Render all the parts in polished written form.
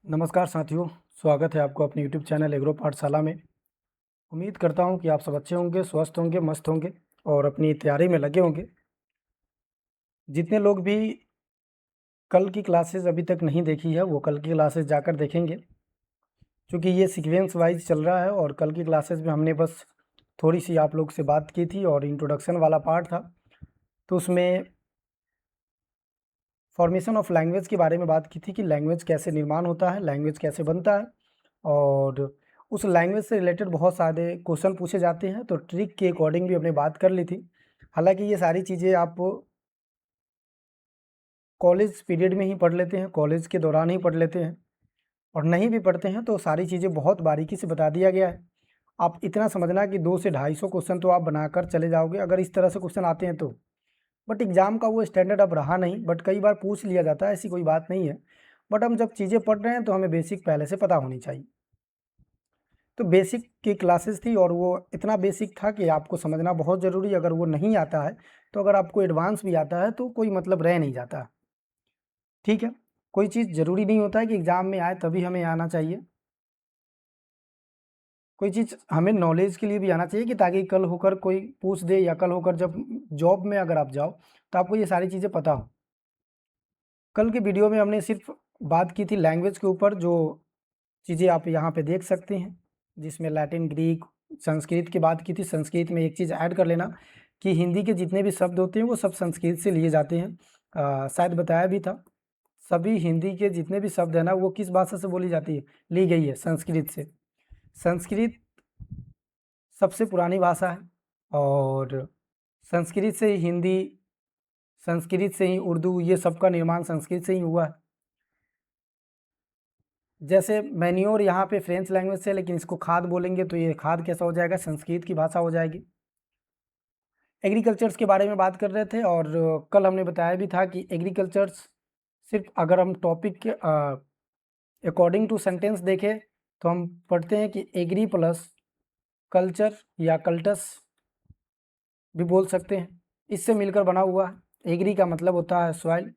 नमस्कार साथियों, स्वागत है आपको अपने यूट्यूब चैनल एग्रो पाठशाला में। उम्मीद करता हूं कि आप सब अच्छे होंगे, स्वस्थ होंगे, मस्त होंगे और अपनी तैयारी में लगे होंगे। जितने लोग भी कल की क्लासेस अभी तक नहीं देखी है, वो कल की क्लासेस जाकर देखेंगे, क्योंकि ये सीक्वेंस वाइज चल रहा है और कल की क्लासेस में हमने बस थोड़ी सी आप लोग से बात की थी और इंट्रोडक्शन वाला पार्ट था। तो उसमें फॉर्मेशन ऑफ लैंग्वेज के बारे में बात की थी कि लैंग्वेज कैसे निर्माण होता है, लैंग्वेज कैसे बनता है और उस लैंग्वेज से रिलेटेड बहुत सारे क्वेश्चन पूछे जाते हैं। तो ट्रिक के अकॉर्डिंग भी हमने बात कर ली थी। हालांकि ये सारी चीज़ें आप कॉलेज पीरियड में ही पढ़ लेते हैं, कॉलेज के दौरान ही पढ़ लेते हैं और नहीं भी पढ़ते हैं तो सारी चीज़ें बहुत बारीकी से बता दिया गया है। आप इतना समझना कि 200 से 250 क्वेश्चन तो आप बनाकर चले जाओगे अगर इस तरह से क्वेश्चन आते हैं तो। बट एग्ज़ाम का वो स्टैंडर्ड अब रहा नहीं, बट कई बार पूछ लिया जाता है, ऐसी कोई बात नहीं है। बट हम जब चीज़ें पढ़ रहे हैं तो हमें बेसिक पहले से पता होनी चाहिए। तो बेसिक की क्लासेस थी और वो इतना बेसिक था कि आपको समझना बहुत ज़रूरी। अगर वो नहीं आता है तो अगर आपको एडवांस भी आता है तो कोई मतलब रह नहीं जाता। ठीक है, कोई चीज़ ज़रूरी नहीं होता है कि एग्ज़ाम में आए तभी हमें आना चाहिए। कोई चीज़ हमें नॉलेज के लिए भी आना चाहिए कि ताकि कल होकर कोई पूछ दे या कल होकर जब जॉब में अगर आप जाओ तो आपको ये सारी चीज़ें पता हो। कल के वीडियो में हमने सिर्फ बात की थी लैंग्वेज के ऊपर, जो चीज़ें आप यहाँ पे देख सकते हैं, जिसमें लैटिन, ग्रीक, संस्कृत की बात की थी। संस्कृत में एक चीज़ ऐड कर लेना कि हिंदी के जितने भी शब्द होते हैं वो सब संस्कृत से लिए जाते हैं। शायद बताया भी था, सभी हिंदी के जितने भी शब्द हैं ना वो किस भाषा से बोली जाती है, ली गई है संस्कृत से। संस्कृत सबसे पुरानी भाषा है और संस्कृत से ही हिंदी, संस्कृत से ही उर्दू, ये सब का निर्माण संस्कृत से ही हुआ है। जैसे मैन्योर यहाँ पे फ्रेंच लैंग्वेज से, लेकिन इसको खाद बोलेंगे तो ये खाद कैसा हो जाएगा, संस्कृत की भाषा हो जाएगी। एग्रीकल्चर्स के बारे में बात कर रहे थे और कल हमने बताया भी था कि एग्रीकल्चर्स सिर्फ अगर हम टॉपिक के अकॉर्डिंग टू सेंटेंस देखें तो हम पढ़ते हैं कि एग्री प्लस कल्चर या कल्टस भी बोल सकते हैं, इससे मिलकर बना हुआ है। एग्री का मतलब होता है सॉइल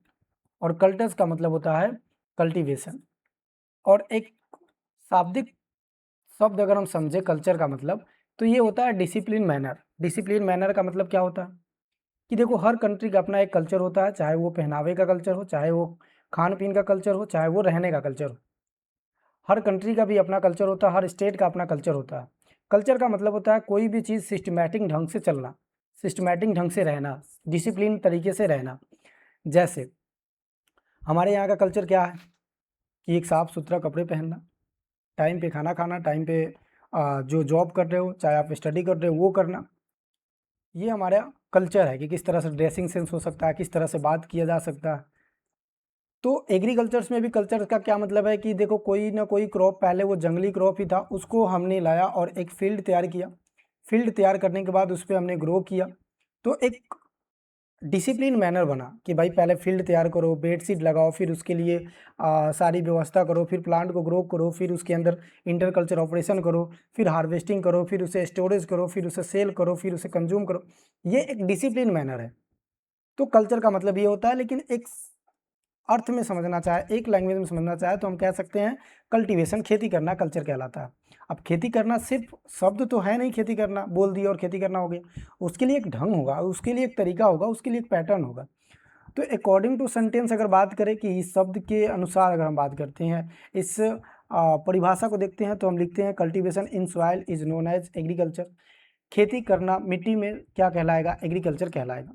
और कल्टस का मतलब होता है कल्टीवेशन। और एक शाब्दिक शब्द अगर हम समझे कल्चर का मतलब, तो ये होता है डिसिप्लिन मैनर। डिसिप्लिन मैनर का मतलब क्या होता है कि देखो हर कंट्री का अपना एक कल्चर होता है, चाहे वो पहनावे का कल्चर हो, चाहे वो खान पीन का कल्चर हो, चाहे वो रहने का कल्चर हो। हर कंट्री का भी अपना कल्चर होता है, हर स्टेट का अपना कल्चर होता है। कल्चर का मतलब होता है कोई भी चीज़ सिस्टमैटिक ढंग से चलना, सिस्टमैटिक ढंग से रहना, डिसिप्लिन तरीके से रहना। जैसे हमारे यहाँ का कल्चर क्या है कि एक साफ सुथरा कपड़े पहनना, टाइम पे खाना खाना, टाइम पे जो जॉब कर रहे हो, चाहे आप स्टडी कर रहे हो वो करना। ये हमारा कल्चर है कि किस तरह से ड्रेसिंग सेंस हो सकता है, किस तरह से बात किया जा सकता है। तो एग्रीकल्चर्स में भी कल्चर का क्या मतलब है कि देखो कोई ना कोई क्रॉप, पहले वो जंगली क्रॉप ही था, उसको हमने लाया और एक फील्ड तैयार किया। फील्ड तैयार करने के बाद उस पर हमने ग्रो किया। तो एक डिसिप्लिन मैनर बना कि भाई पहले फील्ड तैयार करो, बेड सीड लगाओ, फिर उसके लिए सारी व्यवस्था करो, फिर प्लांट को ग्रो करो, फिर उसके अंदर इंटर कल्चर ऑपरेशन करो, फिर हार्वेस्टिंग करो, फिर उसे स्टोरेज करो, फिर उसे सेल करो, फिर उसे कंज्यूम करो। ये एक डिसिप्लिन मैनर है। तो कल्चर का मतलब ये होता है, लेकिन एक अर्थ में समझना चाहे, एक लैंग्वेज में समझना चाहे तो हम कह सकते हैं कल्टीवेशन, खेती करना कल्चर कहलाता है। अब खेती करना सिर्फ शब्द तो है नहीं, खेती करना बोल दिया और खेती करना हो गया। उसके लिए एक ढंग होगा, उसके लिए एक तरीका होगा, उसके लिए एक पैटर्न होगा। तो अकॉर्डिंग टू सेंटेंस अगर बात करें कि इस शब्द के अनुसार अगर हम बात करते हैं, इस परिभाषा को देखते हैं तो हम लिखते हैं cultivation in soil is known as agriculture. खेती करना मिट्टी में क्या कहलाएगा, एग्रीकल्चर कहलाएगा।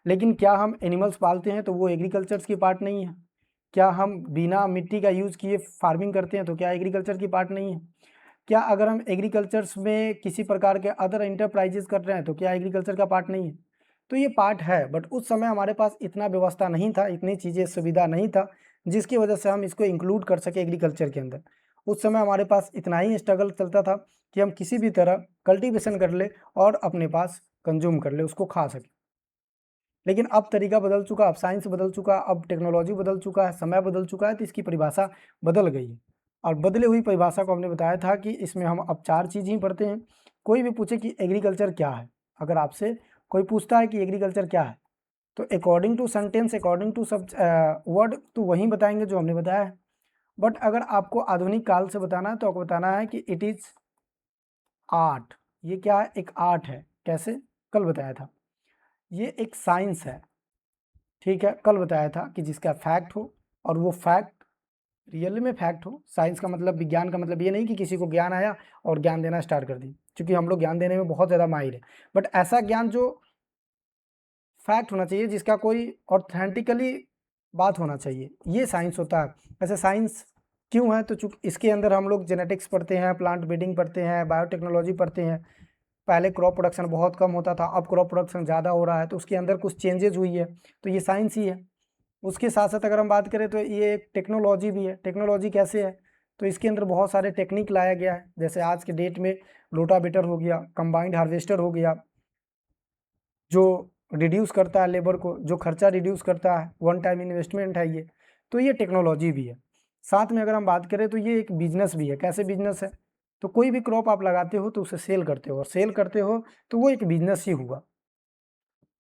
लेकिन क्या हम एनिमल्स पालते हैं तो वो एग्रीकल्चर की पार्ट नहीं है? क्या हम बिना मिट्टी का यूज़ किए फार्मिंग करते हैं तो क्या एग्रीकल्चर की पार्ट नहीं है? क्या अगर हम एग्रीकल्चर्स में किसी प्रकार के अदर एंटरप्राइजेज कर रहे हैं तो क्या एग्रीकल्चर का पार्ट नहीं है? तो ये पार्ट है, बट उस समय हमारे पास इतना व्यवस्था नहीं था, इतनी चीज़ें सुविधा नहीं था जिसकी वजह से हम इसको इंक्लूड कर सके एग्रीकल्चर के अंदर। उस समय हमारे पास इतना ही स्ट्रगल चलता था कि हम किसी भी तरह कल्टीवेशन कर ले और अपने पास कंज्यूम कर ले, उसको खा सके। लेकिन अब तरीका बदल चुका, अब साइंस बदल चुका, अब टेक्नोलॉजी बदल चुका है, समय बदल चुका है, तो इसकी परिभाषा बदल गई है। और बदली हुई परिभाषा को हमने बताया था कि इसमें हम अब 4 चीज़ ही पढ़ते हैं। कोई भी पूछे कि एग्रीकल्चर क्या है, अगर आपसे कोई पूछता है कि एग्रीकल्चर क्या है, तो according to sentence, according to सब वर्ड तो वही बताएंगे जो हमने बताया है। बट अगर आपको आधुनिक काल से बताना है तो आपको बताना है कि इट इज आर्ट। ये क्या है? एक आर्ट है। कैसे? कल बताया था। ये एक साइंस है, ठीक है। कल बताया था कि जिसका फैक्ट हो और वो फैक्ट रियल में फैक्ट हो। साइंस का मतलब, विज्ञान का मतलब ये नहीं कि किसी को ज्ञान आया और ज्ञान देना स्टार्ट कर दी, क्योंकि हम लोग ज्ञान देने में बहुत ज़्यादा माहिर है। बट ऐसा ज्ञान जो फैक्ट होना चाहिए, जिसका कोई ऑथेंटिकली बात होना चाहिए, ये साइंस होता है। ऐसे साइंस क्यों है? तो चूंकि इसके अंदर हम लोग जेनेटिक्स पढ़ते हैं, प्लांट ब्रीडिंग पढ़ते हैं, बायोटेक्नोलॉजी पढ़ते हैं। पहले क्रॉप प्रोडक्शन बहुत कम होता था, अब क्रॉप प्रोडक्शन ज़्यादा हो रहा है, तो उसके अंदर कुछ चेंजेज हुई है, तो ये साइंस ही है। उसके साथ साथ अगर हम बात करें तो ये एक टेक्नोलॉजी भी है। टेक्नोलॉजी कैसे है? तो इसके अंदर बहुत सारे टेक्निक लाया गया है। जैसे आज के डेट में रोटावेटर हो गया, कंबाइंड हार्वेस्टर हो गया, जो रिड्यूस करता है लेबर को, जो खर्चा रिड्यूस करता है, वन टाइम इन्वेस्टमेंट है ये। तो ये टेक्नोलॉजी भी है। साथ में अगर हम बात करें तो ये एक बिजनेस भी है। कैसे बिजनेस है? तो कोई भी क्रॉप आप लगाते हो तो उसे सेल करते हो, और सेल करते हो तो वो एक बिजनेस ही हुआ,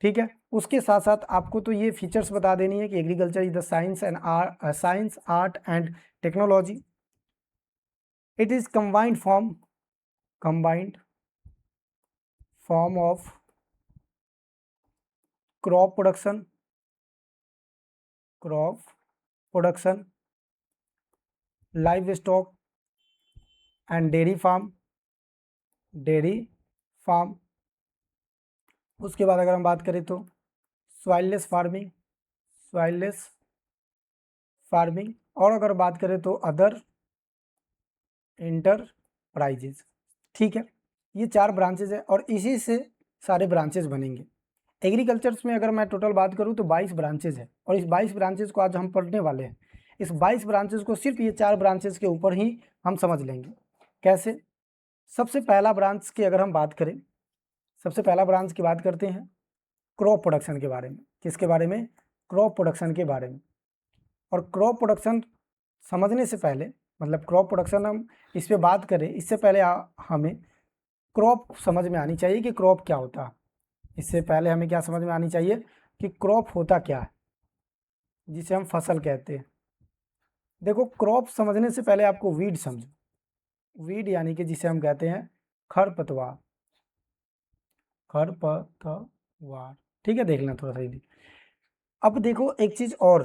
ठीक है। उसके साथ साथ आपको तो ये फीचर्स बता देनी है कि agriculture is the science art and technology. It is combined form of crop production, livestock and dairy farm. उसके बाद अगर हम बात करें तो सॉइललेस फार्मिंग, और अगर बात करें तो अदर इंटरप्राइजेज, ठीक है। ये 4 ब्रांचेज है और इसी से सारे ब्रांचेज बनेंगे। एग्रीकल्चर्स में अगर मैं टोटल बात करूं तो 22 ब्रांचेज है, और इस 22 ब्रांचेज को आज हम पढ़ने वाले हैं। इस 22 ब्रांचेज को सिर्फ ये 4 ब्रांचेज के ऊपर ही हम समझ लेंगे। कैसे? सबसे पहला ब्रांच की अगर हम बात करें, सबसे पहला ब्रांच की बात करते हैं क्रॉप प्रोडक्शन के बारे में। किसके बारे में? क्रॉप प्रोडक्शन के बारे में। और क्रॉप प्रोडक्शन समझने से पहले, मतलब क्रॉप प्रोडक्शन हम इस पर बात करें इससे पहले हमें क्रॉप समझ में आनी चाहिए कि क्रॉप क्या होता है। इससे पहले हमें क्या समझ में आनी चाहिए कि क्रॉप होता क्या है, जिसे हम फसल कहते हैं। देखो, क्रॉप समझने से पहले आपको वीड समझो। वीड यानी कि जिसे हम कहते हैं खरपतवार, ठीक है। देख लें थोड़ा सा ही। अब देखो एक चीज़ और,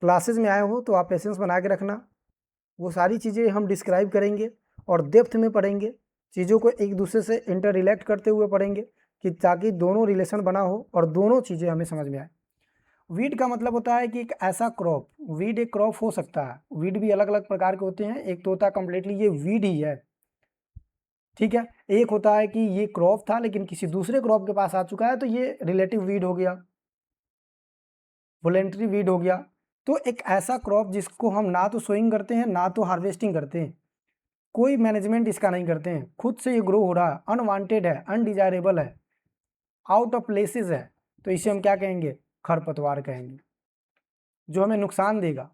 क्लासेस में आए हो तो आप पेशेंस बना के रखना। वो सारी चीज़ें हम डिस्क्राइब करेंगे और डेप्थ में पढ़ेंगे, चीज़ों को एक दूसरे से इंटर रिलेट करते हुए पढ़ेंगे, कि ताकि दोनों रिलेशन बना हो और दोनों चीज़ें हमें समझ में आए। वीड का मतलब होता है कि एक ऐसा क्रॉप, वीड एक क्रॉप हो सकता है। वीड भी अलग अलग प्रकार के होते हैं, एक तो होता है कम्प्लीटली ये वीड ही है, ठीक है। एक होता है कि ये क्रॉप था लेकिन किसी दूसरे क्रॉप के पास आ चुका है, तो ये रिलेटिव वीड हो गया, वोलेंट्री वीड हो गया। तो एक ऐसा क्रॉप जिसको हम ना तो सोइंग करते हैं ना तो हार्वेस्टिंग करते हैं, कोई मैनेजमेंट इसका नहीं करते हैं, खुद से ये ग्रो हो रहा है, अनवांटेड है, अनडिजायरेबल है, आउट ऑफ प्लेसेस है, तो इसे हम क्या कहेंगे? खरपतवार कहेंगे, जो हमें नुकसान देगा।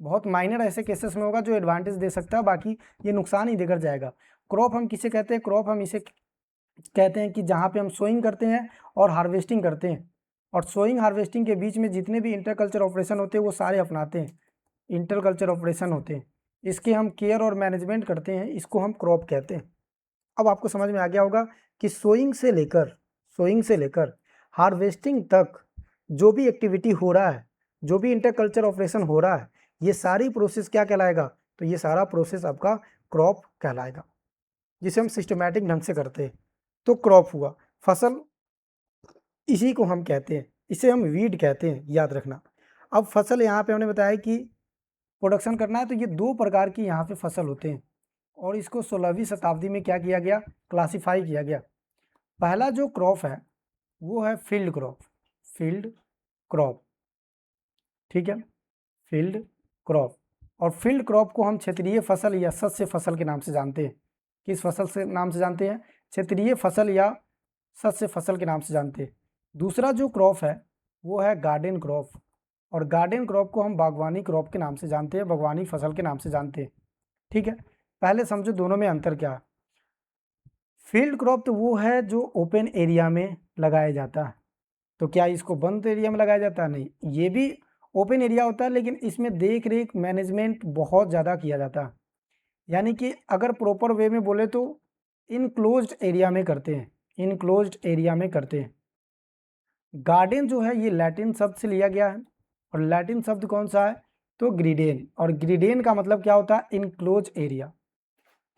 बहुत माइनर ऐसे केसेस में होगा जो एडवांटेज दे सकता है, बाकी ये नुकसान ही देकर जाएगा। क्रॉप हम किसे कहते हैं? क्रॉप हम इसे कहते हैं कि जहाँ पे हम सोइंग करते हैं और हार्वेस्टिंग करते हैं, और सोइंग हार्वेस्टिंग के बीच में जितने भी इंटरकल्चर ऑपरेशन होते हैं वो सारे अपनाते हैं, इंटरकल्चर ऑपरेशन होते हैं। इसके हम केयर और मैनेजमेंट करते हैं, इसको हम क्रॉप कहते हैं। अब आपको समझ में आ गया होगा कि सोइंग से लेकर हार्वेस्टिंग तक जो भी एक्टिविटी हो रहा है, जो भी इंटरकल्चर ऑपरेशन हो रहा है, ये सारी प्रोसेस क्या कहलाएगा? तो ये सारा प्रोसेस आपका क्रॉप कहलाएगा, जिसे हम सिस्टमैटिक ढंग से करते हैं। तो क्रॉप हुआ फसल, इसी को हम कहते हैं, इसे हम वीड कहते हैं, याद रखना। अब फसल यहाँ पे हमने बताया कि प्रोडक्शन करना है, तो ये 2 प्रकार की यहाँ पे फसल होते हैं, और इसको 16वीं शताब्दी में क्या किया गया? क्लासिफाई किया गया। पहला जो क्रॉप है वो है फील्ड क्रॉप, ठीक है, फील्ड क्रॉप। और फील्ड क्रॉप को हम क्षेत्रीय फसल या शस्य फसल के नाम से जानते हैं। किस फसल से नाम से जानते हैं? क्षेत्रीय फसल या शस्य फसल के नाम से जानते हैं। दूसरा जो क्रॉप है वो है गार्डन क्रॉप, और गार्डन क्रॉप को हम बागवानी क्रॉप के नाम से जानते हैं, बागवानी फसल के नाम से जानते हैं, ठीक है। पहले समझो दोनों में अंतर क्या है। फील्ड क्रॉप तो वो है जो ओपन एरिया में लगाया जाता है, तो क्या इसको बंद एरिया में लगाया जाता है? नहीं, ये भी ओपन एरिया होता है, लेकिन इसमें देख रेख मैनेजमेंट बहुत ज़्यादा किया जाता है। यानी कि अगर प्रॉपर वे में बोले तो इनक्लोज्ड एरिया में करते हैं, इनक्लोज्ड एरिया में करते हैं। गार्डन जो है ये लैटिन शब्द से लिया गया है, और लैटिन शब्द कौन सा है, तो ग्रीडेन, और ग्रीडेन का मतलब क्या होता है, इनक्लोज एरिया।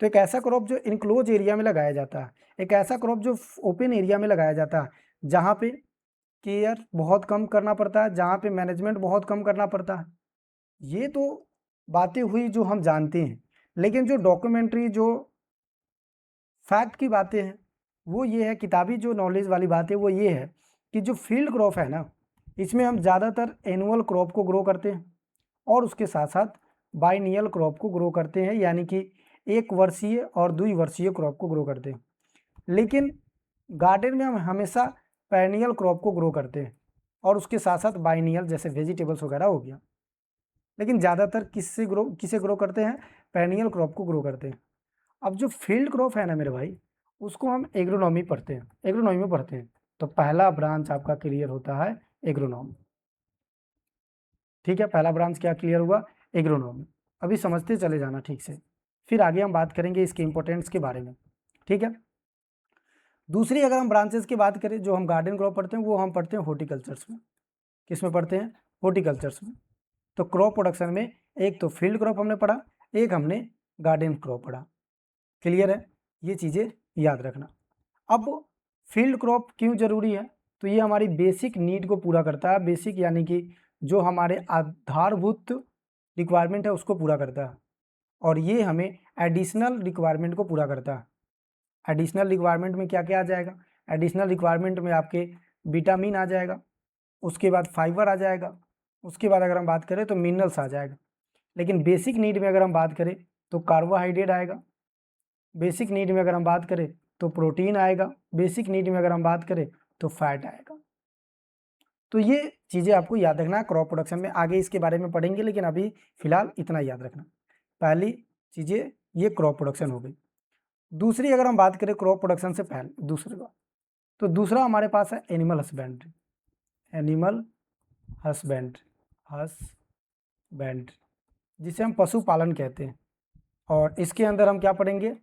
तो एक ऐसा क्रॉप जो इनक्लोज एरिया में लगाया जाता है, एक ऐसा क्रॉप जो ओपन एरिया में लगाया जाता है, जहाँ पे केयर बहुत कम करना पड़ता है, जहाँ पे मैनेजमेंट बहुत कम करना पड़ता है। ये तो बातें हुई जो हम जानते हैं, लेकिन जो डॉक्यूमेंट्री, जो फैक्ट की बातें हैं, वो ये है, किताबी जो नॉलेज वाली बात है वो ये है कि जो फील्ड क्रॉप है ना, इसमें हम ज़्यादातर एनुअल क्रॉप को ग्रो करते हैं, और उसके साथ साथ बाइनियल क्रॉप को ग्रो करते हैं, यानी कि एक वर्षीय और द्विवर्षीय क्रॉप को ग्रो करते हैं। लेकिन गार्डन में हम हमेशा पेरेनियल क्रॉप को ग्रो करते हैं, और उसके साथ साथ बाइनियल जैसे वेजिटेबल्स वगैरह हो गया। लेकिन ज़्यादातर किसे ग्रो करते हैं, पेरेनियल क्रॉप को ग्रो करते हैं। अब जो फील्ड क्रॉप है ना मेरे भाई, उसको हम एग्रोनॉमी पढ़ते हैं, एग्रोनॉमी में पढ़ते हैं। तो पहला ब्रांच आपका क्लियर होता है एग्रोनॉमी। ठीक है, पहला ब्रांच क्या क्लियर हुआ, एग्रोनॉमी। अभी समझते चले जाना ठीक से, फिर आगे हम बात करेंगे इसके इंपॉर्टेंस के बारे में। ठीक है, दूसरी अगर हम ब्रांचेस की बात करें जो हम गार्डन क्रॉप पढ़ते हैं, वो हम पढ़ते हैं हॉर्टिकल्चर्स में। किस में पढ़ते हैं, हॉर्टिकल्चर्स में। तो क्रॉप प्रोडक्शन में एक तो फील्ड क्रॉप हमने पढ़ा, एक हमने गार्डन क्रॉप पढ़ा। क्लियर है, ये चीज़ें याद रखना। अब फील्ड क्रॉप क्यों जरूरी है, तो ये हमारी बेसिक नीड को पूरा करता है। बेसिक यानी कि जो हमारे आधारभूत रिक्वायरमेंट है उसको पूरा करता है, और ये हमें एडिशनल रिक्वायरमेंट को पूरा करता है। एडिशनल रिक्वायरमेंट में क्या क्या आ जाएगा, एडिशनल रिक्वायरमेंट में आपके विटामिन आ जाएगा, उसके बाद फाइबर आ जाएगा, उसके बाद अगर हम बात करें तो मिनरल्स आ जाएगा। लेकिन बेसिक नीड में अगर हम बात करें तो कार्बोहाइड्रेट आएगा, बेसिक नीड में अगर हम बात करें तो प्रोटीन आएगा, बेसिक नीड में अगर हम बात करें तो फैट आएगा। तो ये चीज़ें आपको याद रखना है क्रॉप प्रोडक्शन में, आगे इसके बारे में पढ़ेंगे, लेकिन अभी फिलहाल इतना याद रखना। पहली चीज़ें ये क्रॉप प्रोडक्शन हो गई। दूसरी अगर हम बात करें क्रॉप प्रोडक्शन से पहले दूसरी बात, तो दूसरा हमारे पास है animal husbandry. Animal husbandry, husbandry जिसे हम पशुपालन कहते हैं, और इसके अंदर हम क्या पढ़ेंगे,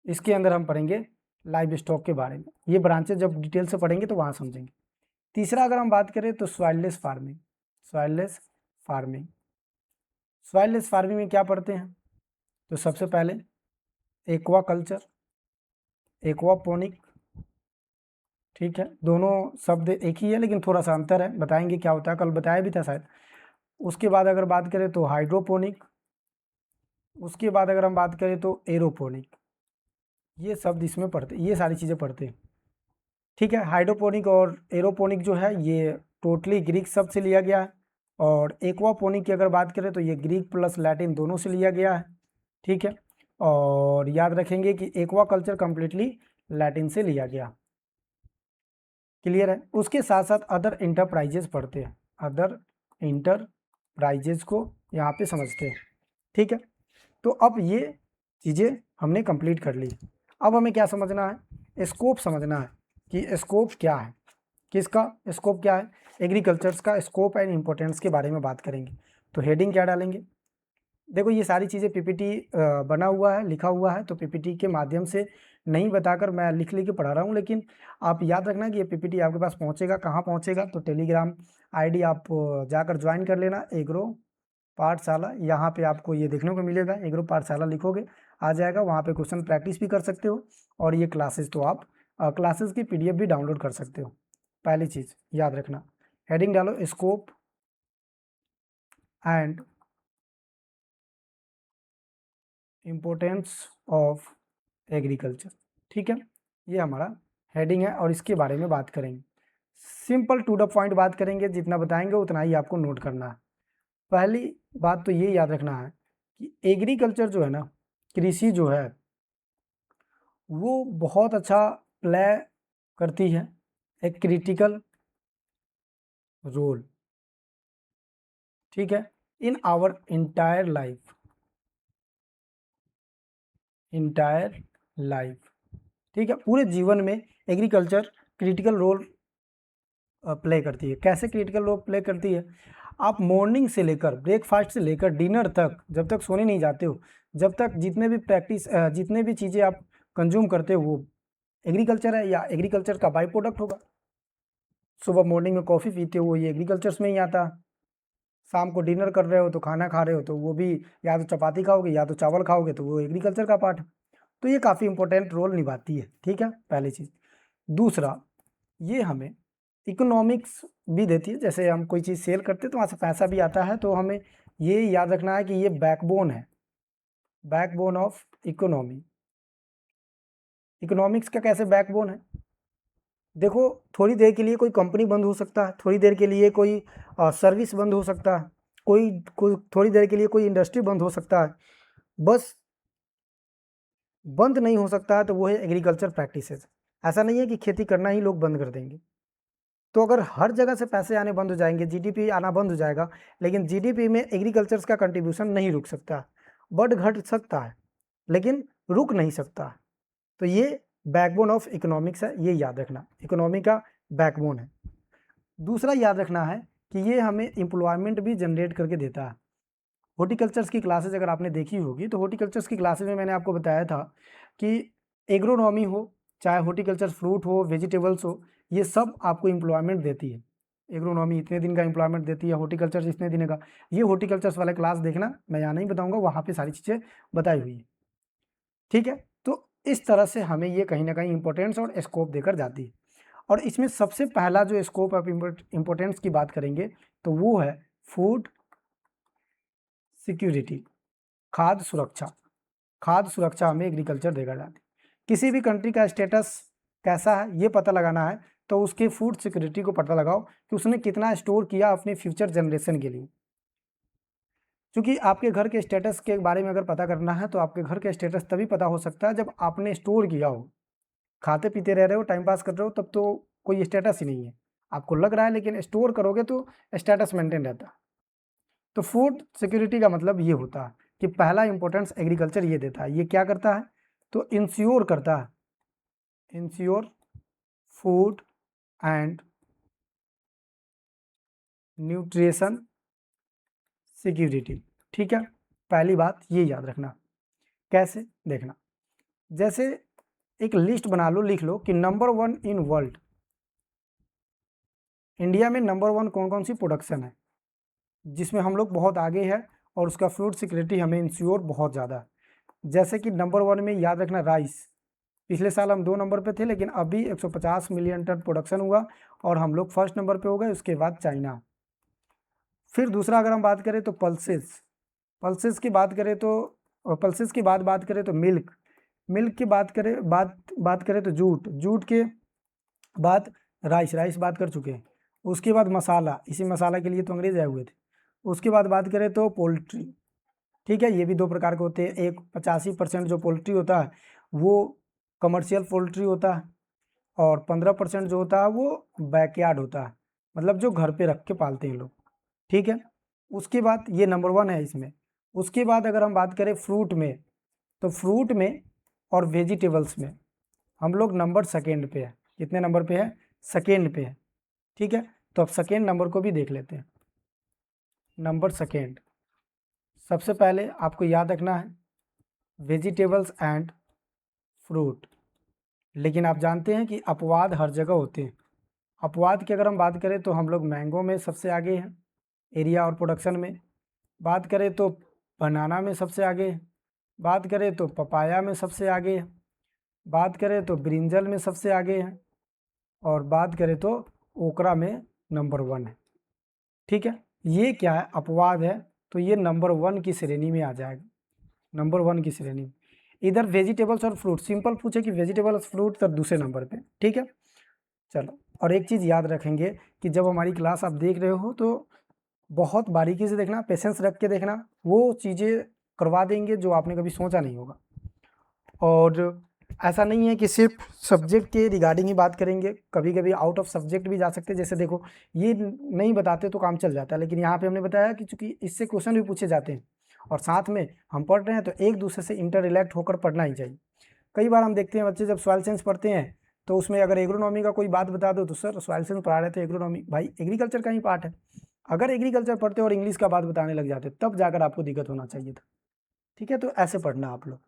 इसके अंदर हम पढ़ेंगे लाइव स्टॉक के बारे में। ये ब्रांचेज जब डिटेल से पढ़ेंगे तो वहाँ समझेंगे। तीसरा अगर हम बात करें तो soilless farming. Soilless farming, soilless farming में क्या पढ़ते हैं, तो सबसे पहले एक्वा कल्चर, एक्वापोनिक। ठीक है, दोनों शब्द एक ही है लेकिन थोड़ा सा अंतर है, बताएंगे क्या होता है, कल बताया भी था शायद। उसके बाद अगर बात करें तो हाइड्रोपोनिक, उसके बाद अगर हम बात करें तो एरोपोनिक। ये शब्द इसमें पढ़ते, ये सारी चीज़ें पढ़ते हैं। ठीक है, हाइड्रोपोनिक और एरोपोनिक जो है ये टोटली ग्रीक शब्द से लिया गया है, और एक्वापोनिक की अगर बात करें तो ये ग्रीक प्लस लैटिन दोनों से लिया गया है। ठीक है, और याद रखेंगे कि एक्वा कल्चर कंप्लीटली लैटिन से लिया गया। क्लियर है, उसके साथ साथ अदर इंटरप्राइजेज पढ़ते हैं, अदर इंटरप्राइजेज को यहाँ पे समझते हैं। ठीक है, तो अब ये चीज़ें हमने कंप्लीट कर ली। अब हमें क्या समझना है, स्कोप समझना है कि स्कोप क्या है, किसका स्कोप क्या है, एग्रीकल्चर्स का स्कोप एंड इम्पोर्टेंस के बारे में बात करेंगे। तो हेडिंग क्या डालेंगे, देखो ये सारी चीज़ें पीपीटी बना हुआ है, लिखा हुआ है, तो पीपीटी के माध्यम से नहीं बताकर मैं लिख के पढ़ा रहा हूँ, लेकिन आप याद रखना कि ये पीपीटी आपके पास पहुँचेगा, कहाँ पहुँचेगा, तो टेलीग्राम आईडी आप जाकर ज्वाइन कर लेना, एग्रो पाठशाला। यहाँ पे आपको ये देखने को मिलेगा, एग्रो पाठशाला लिखोगे आ जाएगा, वहाँ पे क्वेश्चन प्रैक्टिस भी कर सकते हो, और ये क्लासेस तो आप क्लासेस की पीडीएफ भी डाउनलोड कर सकते हो। पहली चीज़ याद रखना, हेडिंग डालो scope and importance of agriculture. ठीक है, ये हमारा हेडिंग है, और इसके बारे में बात करेंगे। सिंपल टू द पॉइंट बात करेंगे, जितना बताएंगे उतना ही आपको नोट करना है। पहली बात तो ये याद रखना है कि एग्रीकल्चर जो है ना, कृषि जो है वो बहुत अच्छा प्ले करती है एक क्रिटिकल रोल। ठीक है, in our entire life, entire life. ठीक है, पूरे जीवन में एग्रीकल्चर क्रिटिकल रोल प्ले करती है। कैसे क्रिटिकल रोल प्ले करती है, आप मॉर्निंग से लेकर ब्रेकफास्ट से लेकर डिनर तक, जब तक सोने नहीं जाते हो, जब तक जितने भी चीज़ें आप कंज्यूम करते हो वो एग्रीकल्चर है या एग्रीकल्चर का बाई प्रोडक्ट होगा। सुबह मॉर्निंग में कॉफ़ी पीते हो, ये एग्रीकल्चर्स में ही आता है। शाम को डिनर कर रहे हो तो खाना खा रहे हो तो वो भी या तो चपाती खाओगे या तो चावल खाओगे, तो वो एग्रीकल्चर का पार्ट है। तो ये काफ़ी इंपॉर्टेंट रोल निभाती है, ठीक है, पहली चीज़। दूसरा, ये हमें इकोनॉमिक्स भी देती है। जैसे हम कोई चीज़ सेल करते हैं तो वहाँ से पैसा भी आता है, तो हमें ये याद रखना है कि ये बैकबोन है, बैकबोन ऑफ इकोनॉमी। इकोनॉमिक्स का कैसे बैकबोन है? देखो, थोड़ी देर के लिए कोई कंपनी बंद हो सकता है, थोड़ी देर के लिए कोई सर्विस बंद हो सकता है, कोई थोड़ी देर के लिए कोई इंडस्ट्री बंद हो सकता है, बस बंद नहीं हो सकता है तो वो है एग्रीकल्चर प्रैक्टिसेस। ऐसा नहीं है कि खेती करना ही लोग बंद कर देंगे। तो अगर हर जगह से पैसे आने बंद हो जाएंगे, जीडीपी आना बंद हो जाएगा, लेकिन जीडीपी में एग्रीकल्चर का कंट्रीब्यूशन नहीं रुक सकता, बढ़ घट सकता है लेकिन रुक नहीं सकता। तो ये बैकबोन ऑफ इकोनॉमिक्स है, ये याद रखना, इकोनॉमी का बैकबोन है। दूसरा याद रखना है कि ये हमें एम्प्लॉयमेंट भी जनरेट करके देता है। हॉर्टिकल्चर्स की क्लासेज अगर आपने देखी होगी तो हॉर्टिकल्चर्स की क्लासेज में मैंने आपको बताया था कि एग्रोनॉमी हो, चाहे हॉर्टिकल्चर फ्रूट हो, वेजिटेबल्स हो, ये सब आपको एम्प्लॉयमेंट देती है। एग्रोनॉमी इतने दिन का एम्प्लॉयमेंट देती है, हॉर्टिकल्चर इतने दिन का। ये हॉर्टिकल्चर्स वाला क्लास देखना, मैं यहाँ नहीं बताऊँगा, वहाँ पर सारी चीज़ें बताई हुई है, ठीक है। तो इस तरह से हमें ये कहीं ना कहीं इंपॉर्टेंस और स्कोप देकर जाती है। और इसमें सबसे पहला जो स्कोप ऑफ इम्पोर्टेंस की बात करेंगे तो वो है फूड सिक्योरिटी, खाद्य सुरक्षा। खाद्य सुरक्षा हमें एग्रीकल्चर देकर जाती है। किसी भी कंट्री का स्टेटस कैसा है ये पता लगाना है तो उसके फूड सिक्योरिटी को पता लगाओ कि उसने कितना स्टोर किया अपने फ्यूचर जनरेशन के लिए। क्योंकि आपके घर के स्टेटस के बारे में अगर पता करना है तो आपके घर का स्टेटस तभी पता हो सकता है जब आपने स्टोर किया हो। खाते पीते रह रहे हो, टाइम पास कर रहे हो, तब तो कोई स्टेटस ही नहीं है, आपको लग रहा है, लेकिन स्टोर करोगे तो स्टेटस मेंटेन रहता है। तो फूड सिक्योरिटी का मतलब ये होता है कि पहला इंपॉर्टेंस एग्रीकल्चर ये देता है। ये क्या करता है? तो इंश्योर करता है, ensure food and nutrition security, ठीक है। पहली बात ये याद रखना। कैसे? देखना, जैसे एक लिस्ट बना लो, लिख लो कि नंबर 1 इन वर्ल्ड, इंडिया में नंबर 1 कौन कौन सी प्रोडक्शन है जिसमें हम लोग बहुत आगे है और उसका फूड सिक्योरिटी हमें इंश्योर बहुत ज़्यादा है। जैसे कि नंबर 1 में याद रखना राइस, पिछले साल हम 2 नंबर पे थे लेकिन अभी 150 मिलियन टन प्रोडक्शन हुआ और हम लोग फर्स्ट नंबर पे हो गए, उसके बाद चाइना। फिर दूसरा अगर हम बात करें तो पल्सेस, पल्सेस की बात करें तो पल्सेस की बात करें तो मिल्क, मिल्क की बात करें तो जूट, जूट के बाद राइस, राइस बात कर चुके हैं। उसके बाद मसाला, इसी मसाला के लिए तो अंग्रेज आए हुए थे। उसके बाद बात करें तो पोल्ट्री, ठीक है, ये भी 2 प्रकार के होते हैं। एक 85% जो पोल्ट्री होता है वो कमर्शियल पोल्ट्री होता है और 15% जो होता है वो बैकयार्ड होता है, मतलब जो घर पे रख के पालते हैं लोग, ठीक है। उसके बाद ये नंबर 1 है इसमें। उसके बाद अगर हम बात करें फ्रूट में, तो फ्रूट में और वेजिटेबल्स में हम लोग नंबर सेकेंड पे है। कितने नंबर पे है? सेकेंड पे है, ठीक है। तो अब सेकेंड नंबर को भी देख लेते हैं। नंबर सेकेंड, सबसे पहले आपको याद रखना है वेजिटेबल्स एंड फ्रूट। लेकिन आप जानते हैं कि अपवाद हर जगह होते हैं। अपवाद की अगर हम बात करें तो हम लोग मैंगो में सबसे आगे हैं एरिया और प्रोडक्शन में। बात करें तो बनाना में सबसे आगे है। बात करें तो पपाया में सबसे आगे है। बात करें तो ब्रिंजल में सबसे आगे है। और बात करें तो ओकरा में नंबर 1 है, ठीक है। ये क्या है? अपवाद है, तो ये नंबर 1 की श्रेणी में आ जाएगा, नंबर 1 की श्रेणी में। इधर वेजिटेबल्स और फ्रूट, सिंपल पूछे कि वेजिटेबल्स फ्रूट, तब दूसरे नंबर पे, ठीक है। चलो, और एक चीज़ याद रखेंगे कि जब हमारी क्लास आप देख रहे हो तो बहुत बारीकी से देखना, पेशेंस रख के देखना, वो चीज़ें करवा देंगे जो आपने कभी सोचा नहीं होगा। और ऐसा नहीं है कि सिर्फ सब्जेक्ट के रिगार्डिंग ही बात करेंगे, कभी कभी आउट ऑफ सब्जेक्ट भी जा सकते हैं। जैसे देखो, ये नहीं बताते तो काम चल जाता है, लेकिन यहाँ पे हमने बताया कि चूंकि इससे क्वेश्चन भी पूछे जाते हैं और साथ में हम पढ़ रहे हैं तो एक दूसरे से इंटर रिलेक्ट होकर पढ़ना ही चाहिए। कई बार हम देखते हैं बच्चे जब सॉइल साइंस पढ़ते हैं तो उसमें अगर एग्रोनॉमी का कोई बात बता दो तो सर सॉइल साइंस पढ़ा रहे थे एग्रोनॉमी, भाई एग्रीकल्चर का ही पार्ट है। अगर एग्रीकल्चर पढ़ते और इंग्लिश का बात बताने लग जाते तब जाकर आपको दिक्कत होना चाहिए था। ठीक है, तो ऐसे पढ़ना आप लोग।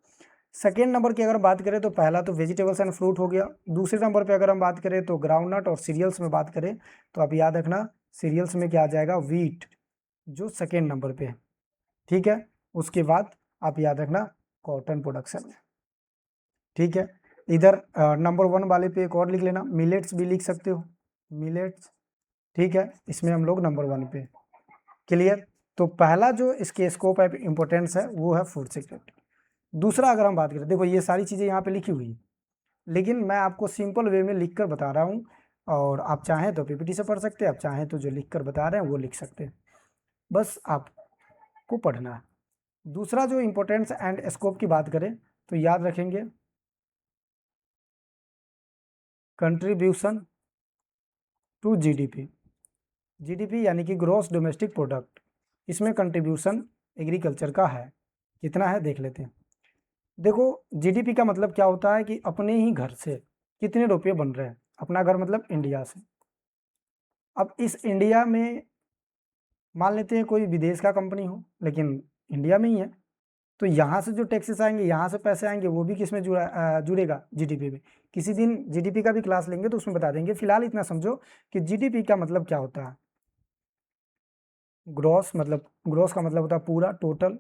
सेकेंड नंबर की अगर बात करें तो पहला तो वेजिटेबल्स एंड फ्रूट हो गया। दूसरे नंबर पे अगर हम बात करें तो ग्राउंडनट और सीरियल्स में बात करें तो आप याद रखना सीरियल्स में क्या आ जाएगा, वीट, जो सेकेंड नंबर पे है। ठीक है, उसके बाद आप याद रखना कॉटन प्रोडक्शन में। ठीक है, इधर नंबर 1 वाले पे एक और लिख लेना, मिलेट्स भी लिख सकते हो, मिलेट्स। ठीक है, इसमें हम लोग नंबर 1 पे। क्लियर। तो पहला जो इसके स्कोप है इंपॉर्टेंस है वो है फूड सिक्योरिटी। दूसरा अगर हम बात करें, देखो ये सारी चीज़ें यहाँ पे लिखी हुई है, लेकिन मैं आपको सिंपल वे में लिख कर बता रहा हूँ, और आप चाहें तो पीपीटी से पढ़ सकते हैं, आप चाहें तो जो लिख कर बता रहे हैं वो लिख सकते हैं, बस आपको पढ़ना है। दूसरा जो इम्पोर्टेंस एंड स्कोप की बात करें तो याद रखेंगे कंट्रीब्यूशन टू जीडीपी। जीडीपी यानी कि ग्रॉस डोमेस्टिक प्रोडक्ट, इसमें कंट्रीब्यूशन एग्रीकल्चर का है, कितना है देख लेते हैं। देखो जीडीपी का मतलब क्या होता है कि अपने ही घर से कितने रुपये बन रहे हैं, अपना घर मतलब इंडिया से। अब इस इंडिया में मान लेते हैं कोई विदेश का कंपनी हो लेकिन इंडिया में ही है, तो यहाँ से जो टैक्सेस आएंगे, यहाँ से पैसे आएंगे, वो भी किस में जुड़ेगा, जीडीपी में। किसी दिन जीडीपी का भी क्लास लेंगे तो उसमें बता देंगे, फिलहाल इतना समझो कि जीडीपी का मतलब क्या होता है। ग्रॉस का मतलब होता है पूरा, total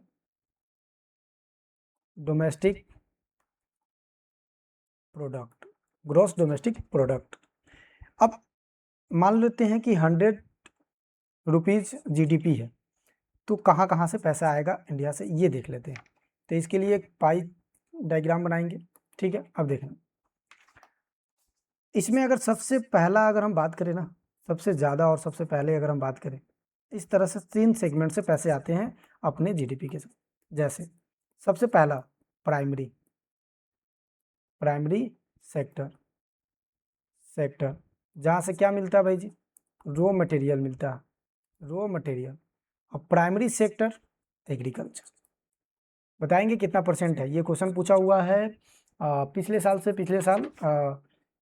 domestic product, gross domestic product. अब मान लेते हैं कि 100 रुपीज़ जीडीपी है, तो कहाँ कहाँ से पैसा आएगा इंडिया से, ये देख लेते हैं। तो इसके लिए एक पाई डायग्राम बनाएंगे। ठीक है, अब देखना इसमें अगर सबसे पहला अगर हम बात करें ना, सबसे ज़्यादा और सबसे पहले अगर हम बात करें, इस तरह से 3 सेगमेंट से पैसे आते हैं अपने जीडीपी के साथ। जैसे सबसे पहला प्राइमरी सेक्टर, जहाँ से क्या मिलता है भाई जी, रॉ मटेरियल मिलता है, रॉ मटेरियल। अब प्राइमरी सेक्टर एग्रीकल्चर, बताएंगे कितना परसेंट है। ये क्वेश्चन पूछा हुआ है पिछले साल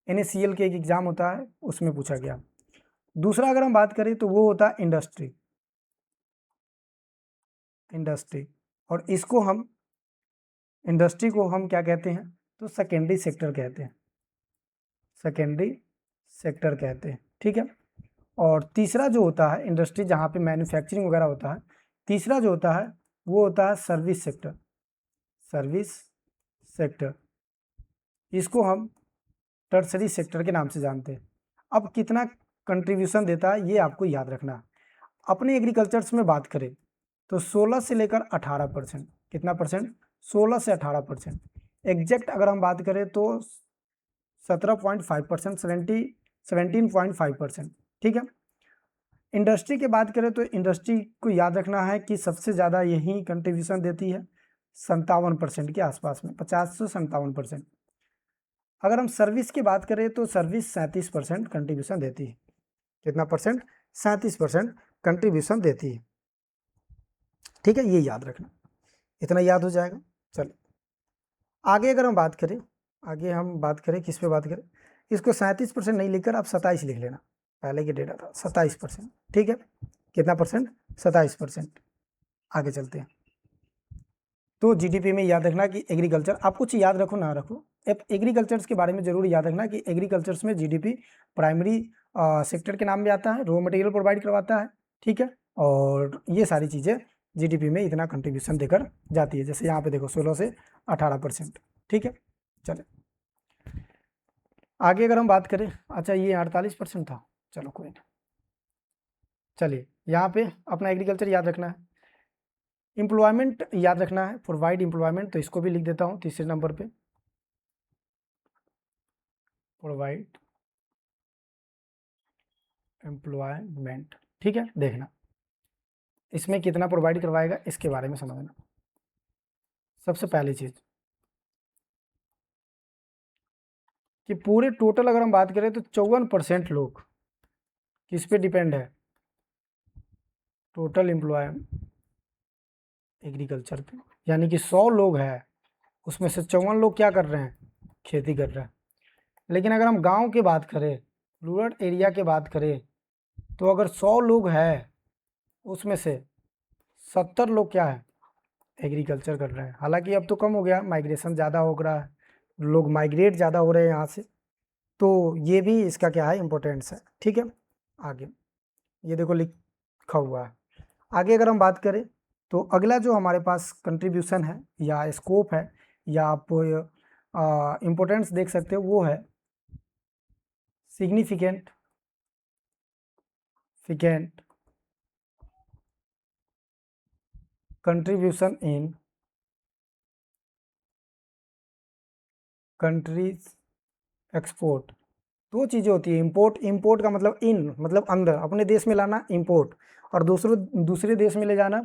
NACL के एक एग्जाम होता है उसमें पूछा गया। दूसरा अगर हम बात करें तो वो होता है इंडस्ट्री, और इंडस्ट्री को हम क्या कहते हैं, तो सेकेंडरी सेक्टर कहते हैं। ठीक है, और तीसरा जो होता है इंडस्ट्री, जहाँ पे मैन्युफैक्चरिंग वगैरह होता है, तीसरा जो होता है वो होता है सर्विस सेक्टर, इसको हम टर्सरी सेक्टर के नाम से जानते हैं। अब कितना कंट्रीब्यूशन देता है ये आपको याद रखना है। अपने एग्रीकल्चर्स में बात करें तो 16 से लेकर 18%, कितना परसेंट, 16 से 18%। एग्जैक्ट अगर हम बात करें तो 17.5%, 17.5%। ठीक है, इंडस्ट्री की बात करें तो इंडस्ट्री को याद रखना है कि सबसे ज़्यादा यही कंट्रीब्यूशन देती है, 57% के आसपास में, 50 से 57%। अगर हम सर्विस की बात करें तो सर्विस 37% कंट्रीब्यूशन देती है, कितना परसेंट, 37% कंट्रीब्यूशन देती है। ठीक है, ये याद रखना, इतना याद हो जाएगा। चलो आगे अगर हम बात करें किस पे बात करें, इसको 37% नहीं लिखकर आप 27 लिख लेना, पहले की डेटा था 27%। ठीक है, कितना परसेंट, 27%। आगे चलते हैं। तो जीडीपी में याद रखना कि एग्रीकल्चर, आप कुछ याद रखो ना रखो, एग्रीकल्चर्स के बारे में जरूर याद रखना कि एग्रीकल्चर्स में जीडीपी प्राइमरी सेक्टर के नाम में आता है, रॉ मटेरियल प्रोवाइड करवाता है। ठीक है, और ये सारी चीज़ें जीडीपी में इतना कंट्रीब्यूशन देकर जाती है। जैसे यहाँ पे देखो 16 से 18%। ठीक है, चले आगे अगर हम बात करें, अच्छा ये 48% था, चलो कोई नहीं। चलिए यहाँ पे अपना एग्रीकल्चर याद रखना है, एम्प्लॉयमेंट याद रखना है, प्रोवाइड एम्प्लॉयमेंट, तो इसको भी लिख देता हूँ तीसरे नंबर पे, प्रोवाइड एम्प्लॉयमेंट। ठीक है, देखना इसमें कितना प्रोवाइड करवाएगा इसके बारे में समझना। सबसे पहली चीज कि पूरे टोटल अगर हम बात करें तो 54% लोग किस पे डिपेंड है, टोटल एम्प्लॉय एग्रीकल्चर पे, यानी कि 100 लोग हैं उसमें से 54 लोग क्या कर रहे हैं, खेती कर रहे हैं। लेकिन अगर हम गांव की बात करें, रूरल एरिया की बात करें, तो अगर 100 लोग हैं उसमें से 70 लोग क्या है, एग्रीकल्चर कर रहे हैं। हालांकि अब तो कम हो गया, माइग्रेशन ज़्यादा हो रहा है, लोग माइग्रेट ज़्यादा हो रहे हैं यहाँ से, तो ये भी इसका क्या है, इम्पोर्टेंस है। ठीक है, आगे ये देखो लिखा हुआ है। आगे अगर हम बात करें तो अगला जो हमारे पास कंट्रीब्यूशन है या स्कोप है या आप इम्पोर्टेंस देख सकते हो, वो है significant contribution in countries export. दो चीज़ें होती है, इंपोर्ट का मतलब इन मतलब अंदर अपने देश में लाना इंपोर्ट, और दूसरे देश में ले जाना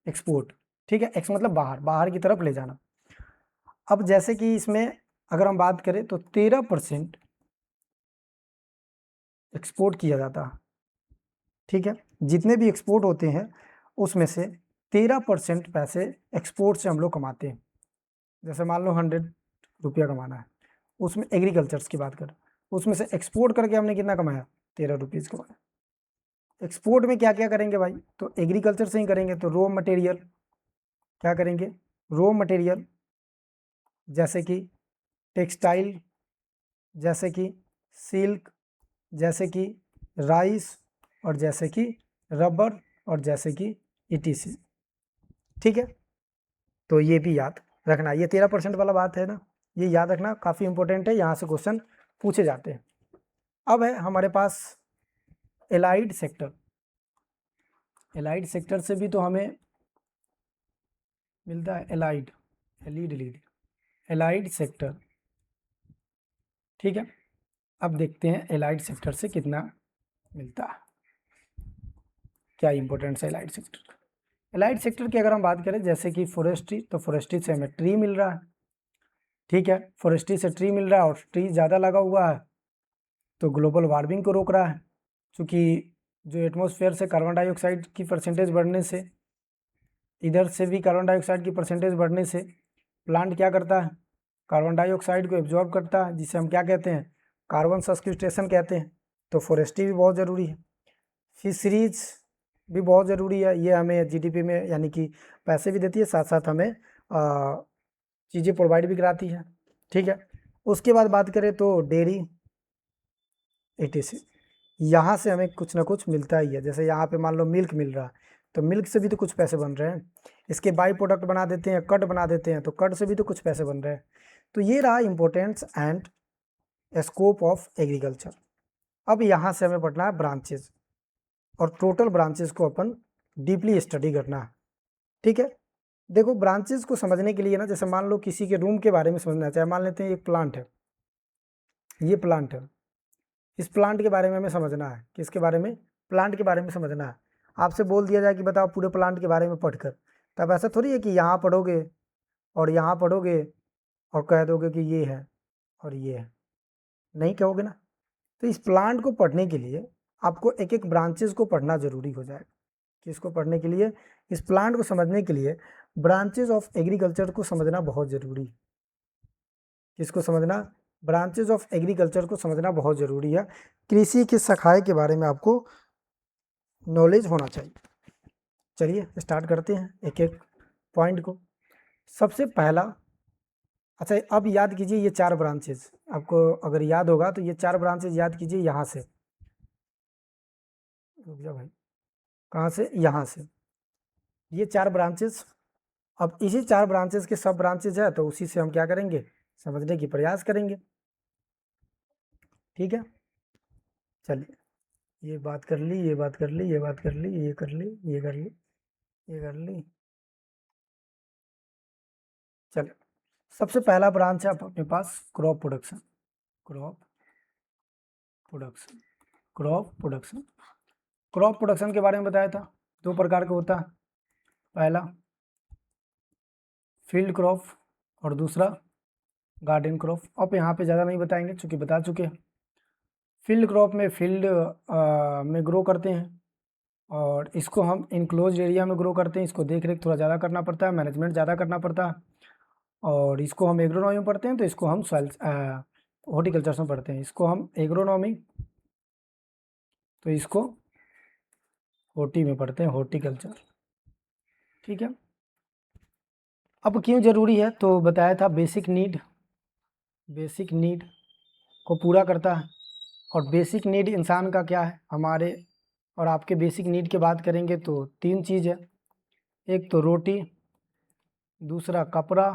एक्सपोर्ट। ठीक है, एक्स मतलब बाहर, बाहर की तरफ ले जाना। अब जैसे कि इसमें अगर हम बात करें तो 13% एक्सपोर्ट किया जाता है। ठीक है, जितने भी एक्सपोर्ट होते हैं उसमें से 13% पैसे एक्सपोर्ट से हम लोग कमाते हैं। जैसे मान लो 100 रुपया कमाना है, उसमें एग्रीकल्चर्स की बात करें, उसमें से एक्सपोर्ट करके हमने कितना कमाया, 13 रुपीज़ कमाया। एक्सपोर्ट में क्या क्या करेंगे भाई, तो एग्रीकल्चर से ही करेंगे, तो रॉ मटेरियल क्या करेंगे, रॉ मटेरियल जैसे कि टेक्सटाइल, जैसे कि सिल्क, जैसे कि राइस, और जैसे कि रबर, और जैसे कि ईटीसी। ठीक है, तो ये भी याद रखना, ये 13% वाला बात है ना, ये याद रखना, काफ़ी इंपॉर्टेंट है, यहाँ से क्वेश्चन पूछे जाते हैं। अब है हमारे पास एलाइड सेक्टर। एलाइड सेक्टर से भी तो हमें मिलता है एलाइड, एलाइड सेक्टर। ठीक है, अब देखते हैं एलाइड सेक्टर से कितना मिलता है, क्या इंपॉर्टेंस है एलाइड सेक्टर का। एलाइड सेक्टर की अगर हम बात करें जैसे कि फॉरेस्ट्री, तो फॉरेस्ट्री से हमें ट्री मिल रहा है। ठीक है, फॉरेस्ट्री से ट्री मिल रहा है और ट्री ज़्यादा लगा हुआ है तो ग्लोबल वार्मिंग को रोक रहा है, क्योंकि जो एटमॉस्फेयर से कार्बन डाइऑक्साइड की परसेंटेज बढ़ने से, इधर से भी कार्बन डाइऑक्साइड की परसेंटेज बढ़ने से प्लांट क्या करता है, कार्बन डाइऑक्साइड को एब्जॉर्ब करता है, जिसे हम क्या कहते हैं, कार्बन सब्स्टिट्यूशन कहते हैं। तो फॉरेस्ट्री भी बहुत ज़रूरी है। फिशरीज भी बहुत ज़रूरी है, ये हमें जीडीपी में यानी कि पैसे भी देती है, साथ साथ हमें चीज़ें प्रोवाइड भी कराती है। ठीक है, उसके बाद बात करें तो डेयरी एटीसी, यहाँ से हमें कुछ ना कुछ मिलता ही है। जैसे यहाँ पे मान लो मिल्क मिल रहा है, तो मिल्क से भी तो कुछ पैसे बन रहे हैं, इसके बाई प्रोडक्ट बना देते हैं, कट बना देते हैं, तो कट से भी तो कुछ पैसे बन रहे हैं। तो ये रहा importance and scope of agriculture. अब यहाँ से हमें पढ़ना है ब्रांचेज, और टोटल ब्रांचेज को अपन डीपली स्टडी करना है। ठीक है, देखो ब्रांचेज को समझने के लिए ना, जैसे मान लो किसी के रूम के बारे में समझना चाहे, मान लेते हैं एक प्लांट है, ये प्लांट है, इस प्लांट के बारे में हमें समझना है, किसके बारे में, प्लांट के बारे में समझना है। आपसे बोल दिया जाए कि बताओ पूरे प्लांट के बारे में पढ़कर, तब ऐसा थोड़ी है कि यहाँ पढ़ोगे और यहाँ पढ़ोगे और कह दोगे कि ये है और ये है, नहीं कहोगे ना। तो इस प्लांट को पढ़ने के लिए आपको एक एक ब्रांचेस को पढ़ना जरूरी हो जाएगा। किसको पढ़ने के लिए, इस प्लांट को समझने के लिए ब्रांचेज ऑफ एग्रीकल्चर को समझना बहुत ज़रूरी है। किसको समझना, ब्रांचेज ऑफ एग्रीकल्चर को समझना बहुत ज़रूरी है। कृषि की शाखाएं के बारे में आपको नॉलेज होना चाहिए। चलिए स्टार्ट करते हैं एक एक पॉइंट को। सबसे पहला, अच्छा अब याद कीजिए ये 4 ब्रांचेज, आपको अगर याद होगा तो ये 4 ब्रांचेज याद कीजिए। यहाँ से, रुक जा भाई, कहाँ से, यहाँ से, ये 4 ब्रांचेज। अब इसी 4 ब्रांचेज के सब ब्रांचेज है, तो उसी से हम क्या करेंगे, समझने की प्रयास करेंगे। ठीक है, चलिए ये बात कर ली, ये बात कर ली, ये बात कर ली, ये कर ली, ये कर ली, ये कर ली। चलिए सबसे पहला ब्रांच है अपने पास crop production. Crop production, crop production, crop production के बारे में बताया था, 2 प्रकार का होता है। पहला फील्ड क्रॉप और दूसरा गार्डन क्रॉप। अब यहाँ पे ज़्यादा नहीं बताएंगे चूँकि बता चुके हैं। फील्ड क्रॉप में फील्ड में ग्रो करते हैं और इसको हम इनक्लोज एरिया में ग्रो करते हैं। इसको देख रेख थोड़ा ज़्यादा करना पड़ता है, मैनेजमेंट ज़्यादा करना पड़ता है। और इसको हम एग्रोनॉमी में पढ़ते हैं, तो इसको हम सॉइल हॉर्टिकल्चर में पढ़ते हैं। इसको हम एग्रोनॉमी, तो इसको होटी में पढ़ते हैं, हॉर्टिकल्चर। ठीक है, अब क्यों ज़रूरी है, तो बताया था बेसिक नीड को पूरा करता है। और बेसिक नीड इंसान का क्या है, हमारे और आपके बेसिक नीड की बात करेंगे तो 3 चीज़ है, एक तो रोटी, दूसरा कपड़ा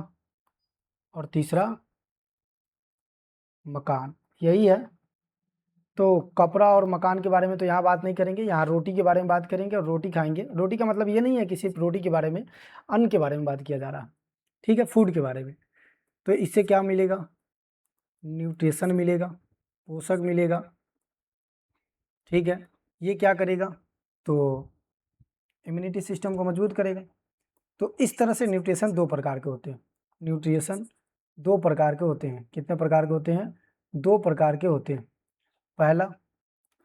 और तीसरा मकान, यही है। तो कपड़ा और मकान के बारे में तो यहाँ बात नहीं करेंगे, यहाँ रोटी के बारे में बात करेंगे और रोटी खाएंगे। रोटी का मतलब ये नहीं है कि सिर्फ रोटी के बारे में, अन्न के बारे में बात किया जा रहा है, ठीक है, फूड के बारे में। तो इससे क्या मिलेगा, न्यूट्रिशन मिलेगा, पोषक मिलेगा, ठीक है। ये क्या करेगा, तो इम्यूनिटी सिस्टम को मजबूत करेगा। तो इस तरह से न्यूट्रिशन 2 प्रकार के होते हैं, न्यूट्रिशन 2 प्रकार के होते हैं। कितने प्रकार के होते हैं, 2 प्रकार के होते हैं, पहला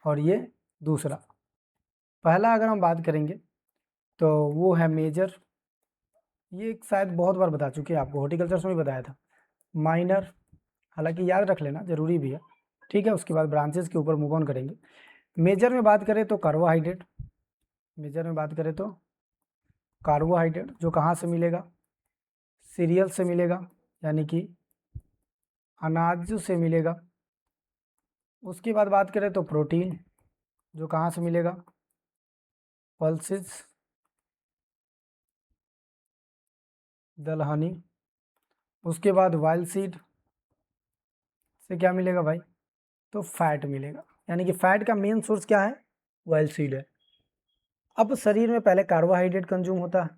और ये दूसरा। पहला अगर हम बात करेंगे तो वो है मेजर, ये शायद बहुत बार बता चुके हैं आपको, हॉर्टिकल्चर में बताया था। माइनर, हालांकि याद रख लेना जरूरी भी है, ठीक है। उसके बाद ब्रांचेस के ऊपर मूव ऑन करेंगे। मेजर में बात करें तो कार्बोहाइड्रेट, मेजर में बात करें तो कार्बोहाइड्रेट जो कहाँ से मिलेगा, सीरियल से मिलेगा, यानी कि अनाज से मिलेगा। उसके बाद बात करें तो प्रोटीन जो कहाँ से मिलेगा, पल्सेस, दलहनी। उसके बाद वाइल्ड सीड से क्या मिलेगा भाई, तो फैट मिलेगा, यानी कि फैट का मेन सोर्स क्या है, वाइल्ड सीड है। अब शरीर में पहले कार्बोहाइड्रेट कंज्यूम होता है,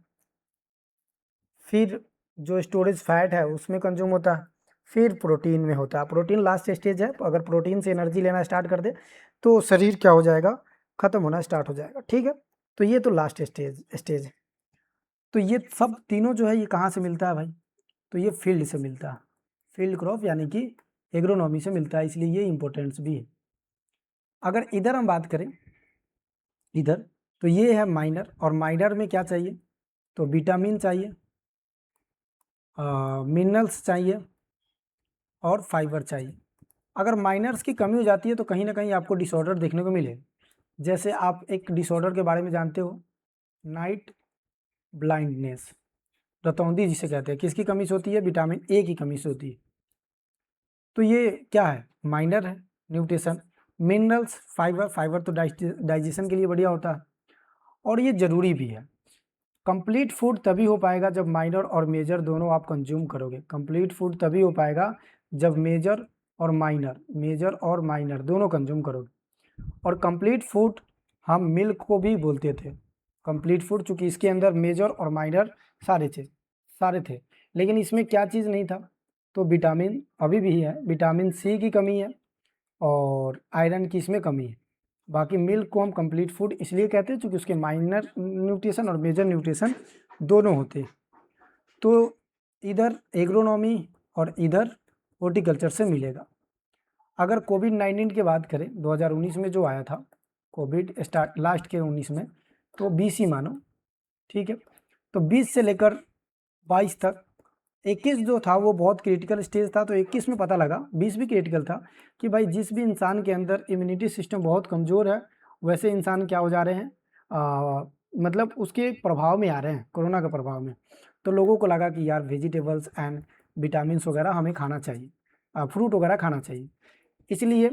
फिर जो स्टोरेज फैट है उसमें कंज्यूम होता है, फिर प्रोटीन में होता है। प्रोटीन लास्ट स्टेज है, अगर प्रोटीन से एनर्जी लेना स्टार्ट कर दे तो शरीर क्या हो जाएगा, ख़त्म होना स्टार्ट हो जाएगा, ठीक है। तो ये तो लास्ट स्टेज है। तो ये सब तीनों जो है ये कहाँ से मिलता है भाई, तो ये फील्ड से मिलता है, फील्ड क्रॉप यानी कि एग्रोनॉमी से मिलता है, इसलिए ये इंपॉर्टेंस भी है। अगर इधर हम बात करें, इधर तो ये है माइनर, और माइनर में क्या चाहिए, तो विटामिन चाहिए, मिनरल्स चाहिए और फाइबर चाहिए। अगर माइनर्स की कमी हो जाती है तो कहीं ना कहीं आपको डिसऑर्डर देखने को मिले। जैसे आप एक डिसऑर्डर के बारे में जानते हो, नाइट ब्लाइंडनेस, रतौंधी जिसे कहते हैं, किसकी कमी से होती है, विटामिन ए की कमी से होती है। तो ये क्या है, माइनर है। न्यूट्रिशन, मिनरल्स, फाइबर, फाइबर तो डाइजेशन के लिए बढ़िया होता है और ये ज़रूरी भी है। कंप्लीट फूड तभी हो पाएगा जब माइनर और मेजर दोनों आप कंज्यूम करोगे। कंप्लीट फूड तभी हो पाएगा जब मेजर और माइनर दोनों कंज्यूम करोगे। और कंप्लीट फूड हम मिल्क को भी बोलते थे कंप्लीट फूड, चूँकि इसके अंदर मेजर और माइनर सारे थे। लेकिन इसमें क्या चीज़ नहीं था, तो विटामिन अभी भी है, विटामिन सी की कमी है और आयरन की इसमें कमी है। बाकी मिल्क को हम कंप्लीट फूड इसलिए कहते हैं क्योंकि उसके माइनर न्यूट्रिशन और मेजर न्यूट्रिशन दोनों होते हैं। तो इधर एग्रोनॉमी और इधर हॉर्टिकल्चर से मिलेगा। अगर कोविड-19 की बात करें 2019 में जो आया था, कोविड स्टार्ट लास्ट के 19 में, तो 20 ही मानो, ठीक है। तो 20 से लेकर 22 तक, 21 जो था वो बहुत क्रिटिकल स्टेज था, तो 21 में पता लगा, 20 भी क्रिटिकल था, कि भाई जिस भी इंसान के अंदर इम्यूनिटी सिस्टम बहुत कमज़ोर है वैसे इंसान क्या हो जा रहे हैं, मतलब उसके प्रभाव में आ रहे हैं, कोरोना के प्रभाव में। तो लोगों को लगा कि यार वेजिटेबल्स एंड विटामिन्स वगैरह हमें खाना चाहिए, फ्रूट वगैरह खाना चाहिए। इसलिए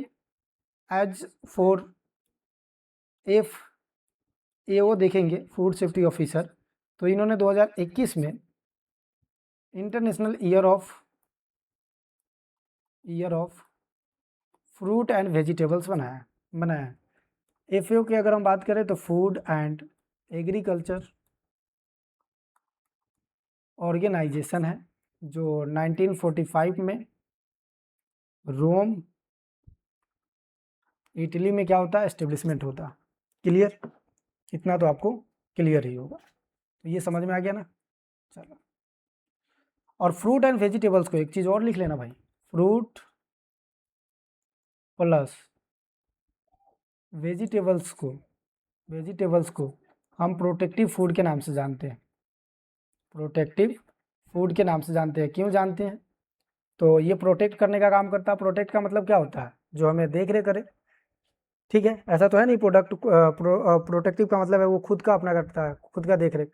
एज फॉर एफ AO देखेंगे, फूड सेफ्टी ऑफिसर, तो इन्होंने 2021 में international year of fruit and vegetables बनाया। FAO की अगर हम बात करें तो फूड एंड एग्रीकल्चर ऑर्गेनाइजेशन है, जो 1945 में रोम, इटली में क्या होता है, एस्टेब्लिशमेंट होता है। क्लियर, इतना तो आपको क्लियर ही होगा, तो ये समझ में आ गया ना। चलो, और फ्रूट एंड वेजिटेबल्स को एक चीज़ और लिख लेना भाई, फ्रूट प्लस वेजिटेबल्स को हम प्रोटेक्टिव फूड के नाम से जानते हैं। प्रोटेक्टिव फूड के नाम से जानते हैं, क्यों जानते हैं, तो ये प्रोटेक्ट करने का काम करता है। प्रोटेक्ट का मतलब क्या होता है, जो हमें देख रेख करे, ठीक है, ऐसा तो है नहीं प्रोटेक्टिव का मतलब है वो खुद का अपना करता है, खुद का देख रेख।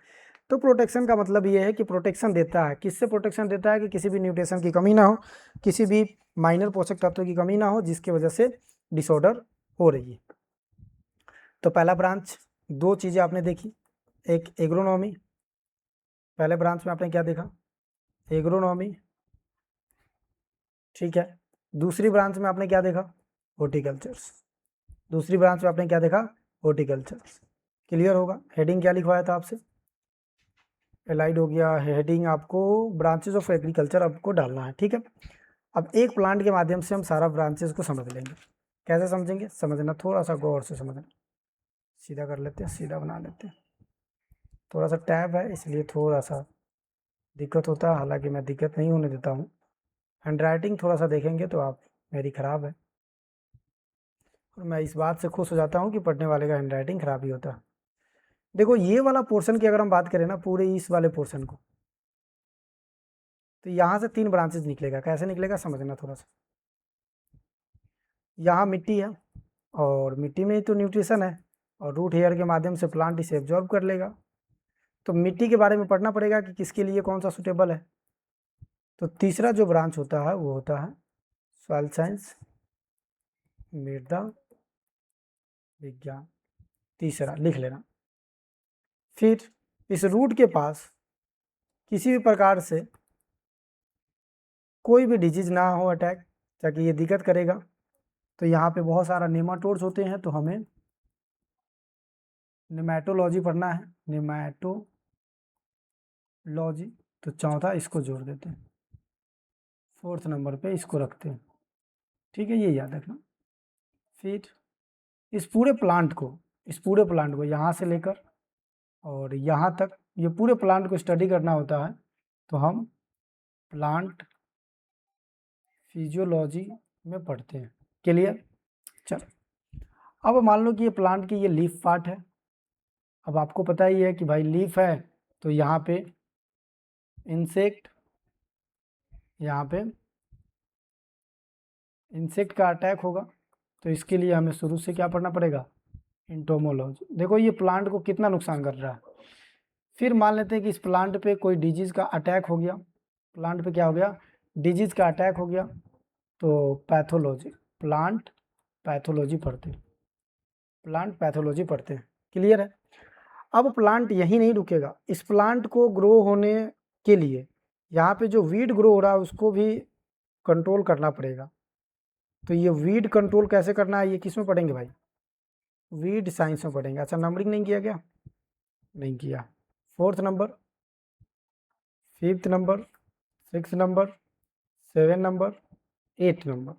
तो प्रोटेक्शन का मतलब ये है कि प्रोटेक्शन देता है, किससे प्रोटेक्शन देता है कि किसी भी न्यूट्रिशन की कमी ना हो, किसी भी माइनर पोषक तत्वों की कमी ना हो जिसकी वजह से डिसऑर्डर हो रही है। तो पहला ब्रांच, दो चीज़ें आपने देखी, एक एग्रोनॉमी, पहले ब्रांच में आपने क्या देखा, एग्रोनॉमी, ठीक है। दूसरी ब्रांच में आपने क्या देखा, हॉर्टिकल्चर्स, दूसरी ब्रांच में आपने क्या देखा, हॉर्टिकल्चर्स। क्लियर होगा। हेडिंग क्या लिखवाया था आपसे, एलाइड हो गया, हेडिंग आपको ब्रांचेस ऑफ एग्रीकल्चर आपको डालना है, ठीक है। अब एक प्लांट के माध्यम से हम सारा ब्रांचेस को समझ लेंगे। कैसे समझेंगे, समझना थोड़ा सा गौर से समझना। सीधा कर लेते हैं, सीधा बना लेते हैं। थोड़ा सा टैब है इसलिए थोड़ा सा दिक्कत होता है, हालांकि मैं दिक्कत नहीं होने देता हूँ। हैंड राइटिंग थोड़ा सा देखेंगे तो आप, मेरी ख़राब है और मैं इस बात से खुश हो जाता हूँ कि पढ़ने वाले का हैंड राइटिंग ख़राब ही होता है। देखो ये वाला पोर्शन की अगर हम बात करें ना, पूरे इस वाले पोर्शन को, तो यहाँ से 3 ब्रांचेज निकलेगा। कैसे निकलेगा समझना थोड़ा सा। यहाँ मिट्टी है और मिट्टी में ही तो न्यूट्रिशन है और रूट हेयर के माध्यम से प्लांट इसे एब्जॉर्ब कर लेगा। तो मिट्टी के बारे में पढ़ना पड़ेगा कि किसके लिए कौन सा सुटेबल है। तो तीसरा जो ब्रांच होता है वो होता है सॉइल साइंस, मृदा विज्ञान, तीसरा लिख लेना। फिर इस रूट के पास किसी भी प्रकार से कोई भी डिजीज ना हो अटैक, ताकि ये दिक्कत करेगा। तो यहाँ पे बहुत सारा नेमाटोड्स होते हैं, तो हमें नेमाटोलॉजी पढ़ना है, नेमाटोलॉजी। तो चौथा इसको जोड़ देते हैं, 4th नंबर पे इसको रखते हैं, ठीक है, ये याद रखना। फिर इस पूरे प्लांट को यहाँ से लेकर और यहाँ तक, ये पूरे प्लांट को स्टडी करना होता है, तो हम प्लांट फिजियोलॉजी में पढ़ते हैं। क्लियर। चलो अब मान लो कि ये प्लांट की ये लीफ पार्ट है। अब आपको पता ही है कि भाई लीफ है तो यहाँ पे इंसेक्ट, यहाँ पे इंसेक्ट का अटैक होगा। तो इसके लिए हमें शुरू से क्या पढ़ना पड़ेगा, एंटोमोलॉजी। देखो ये प्लांट को कितना नुकसान कर रहा है। फिर मान लेते हैं कि इस प्लांट पे कोई डिजीज़ का अटैक हो गया, प्लांट पे क्या हो गया, डिजीज़ का अटैक हो गया। तो पैथोलॉजी, प्लांट पैथोलॉजी पढ़ते हैं, प्लांट पैथोलॉजी पढ़ते हैं। क्लियर है। अब प्लांट यहीं नहीं रुकेगा, इस प्लांट को ग्रो होने के लिए यहाँ पे जो वीड ग्रो हो रहा है उसको भी कंट्रोल करना पड़ेगा। तो ये वीड कंट्रोल कैसे करना है, ये किस में पढ़ेंगे भाई, वीड साइंस में पढ़ेंगे। अच्छा नंबरिंग नहीं किया क्या, नहीं किया। 4th number, 5th number, 6th number, 7 number, 8 number.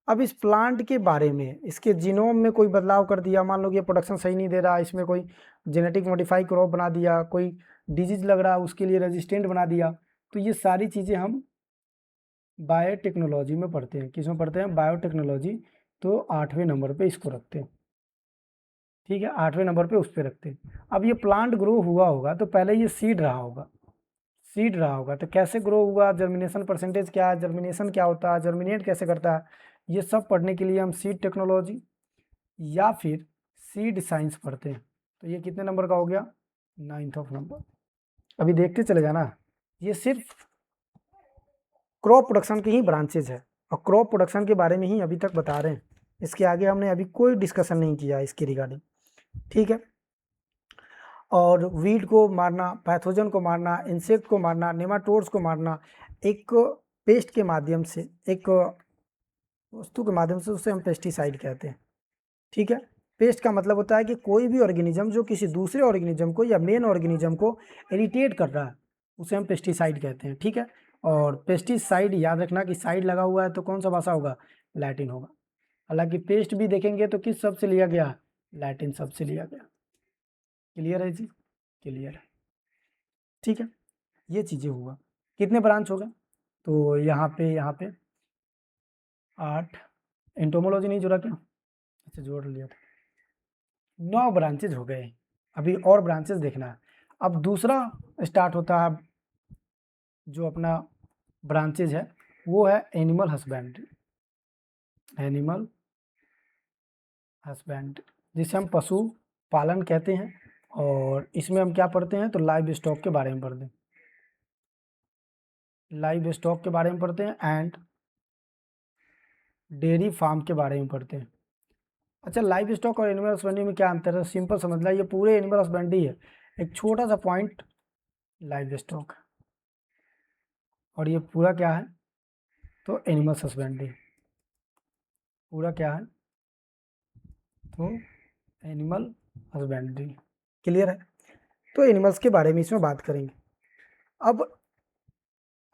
अब इस प्लांट के बारे में, इसके जीनोम में कोई बदलाव कर दिया, मान लो कि ये प्रोडक्शन सही नहीं दे रहा, इसमें कोई जेनेटिक मॉडिफाई क्रॉप बना दिया, कोई डिजीज लग रहा है उसके लिए रेजिस्टेंट बना दिया, तो ये सारी चीज़ें हम बायोटेक्नोलॉजी में पढ़ते हैं। किस में पढ़ते हैं, बायोटेक्नोलॉजी। तो 8वें नंबर पे इसको रखते हैं, ठीक है, 8वें नंबर पे उस पर रखते हैं। अब ये प्लांट ग्रो हुआ होगा तो पहले ये सीड रहा होगा, सीड रहा होगा तो कैसे ग्रो हुआ, जर्मिनेशन परसेंटेज क्या है, जर्मिनेशन क्या होता है, जर्मिनेट कैसे करता है, ये सब पढ़ने के लिए हम सीड टेक्नोलॉजी या फिर सीड साइंस पढ़ते हैं। तो ये कितने नंबर का हो गया, 9th नंबर। अभी देखते चले जाना, ये सिर्फ क्रॉप प्रोडक्शन की ही ब्रांचेज है और क्रॉप प्रोडक्शन के बारे में ही अभी तक बता रहे हैं। इसके आगे हमने अभी कोई डिस्कशन नहीं किया इसके रिगार्डिंग, ठीक है। और वीड को मारना, पैथोजन को मारना, इंसेक्ट को मारना, नेमाटोड्स को मारना, एक पेस्ट के माध्यम से, एक वस्तु के माध्यम से, उसे हम पेस्टिसाइड कहते हैं, ठीक है। पेस्ट का मतलब होता है कि कोई भी ऑर्गेनिज्म जो किसी दूसरे ऑर्गेनिज्म को या मेन ऑर्गेनिज्म को इरिटेट कर रहा है उसे हम पेस्टिसाइड कहते हैं, ठीक है। और पेस्टिसाइड याद रखना कि साइड लगा हुआ है तो कौन सा भाषा होगा, लैटिन होगा। हालांकि पेस्ट भी देखेंगे तो किस शब्द से लिया गया, लैटिन शब्द से लिया गया। क्लियर है जी, क्लियर है, ठीक है। ये चीज़ें हुआ, कितने ब्रांच हो गए, तो यहाँ पे 8। एंटोमोलॉजी नहीं जुड़ा क्या, अच्छा जोड़ लिया था, 9 ब्रांचेज हो गए। अभी और ब्रांचेज देखना है। अब दूसरा स्टार्ट होता है, जो अपना ब्रांचेज है वो है एनिमल हस्बेंड्री, एनिमल हस्बैंड, जिसे हम पशु पालन कहते हैं। और इसमें हम क्या पढ़ते हैं, तो लाइव स्टॉक के बारे में पढ़ते हैं, लाइव स्टॉक के बारे में पढ़ते हैं एंड डेयरी फार्म के बारे में पढ़ते हैं। अच्छा, लाइव स्टॉक और एनिमल हस्बेंड्री में क्या अंतर है, सिंपल समझ ला, ये पूरे एनिमल हस्बेंड्री है, एक छोटा सा पॉइंट लाइव स्टॉक, और ये पूरा क्या है, तो एनिमल हस्बेंड्री, पूरा क्या है, तो एनिमल हस्बेंड्री। क्लियर है। तो एनिमल्स के बारे में इसमें बात करेंगे। अब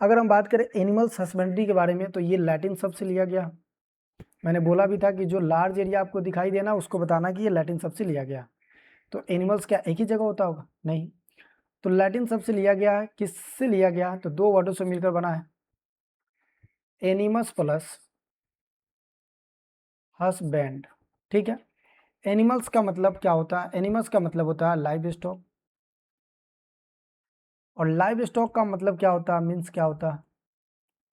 अगर हम बात करें एनिमल्स हस्बेंड्री के बारे में, तो ये लैटिन शब्द से लिया गया। मैंने बोला भी था कि जो लार्ज एरिया आपको दिखाई देना उसको बताना कि ये लैटिन शब्द से लिया गया। तो एनिमल्स क्या एक ही जगह होता होगा, नहीं, तो लैटिन शब्द से लिया गया है। किससे लिया गया है, तो दो वर्डों से मिलकर बना है, एनिमस प्लस हस्बैंड। ठीक है। एनिमल्स का मतलब क्या होता है, एनिमल्स का मतलब होता है लाइव स्टॉक, और लाइव स्टॉक का मतलब क्या होता है, मीन्स क्या होता है,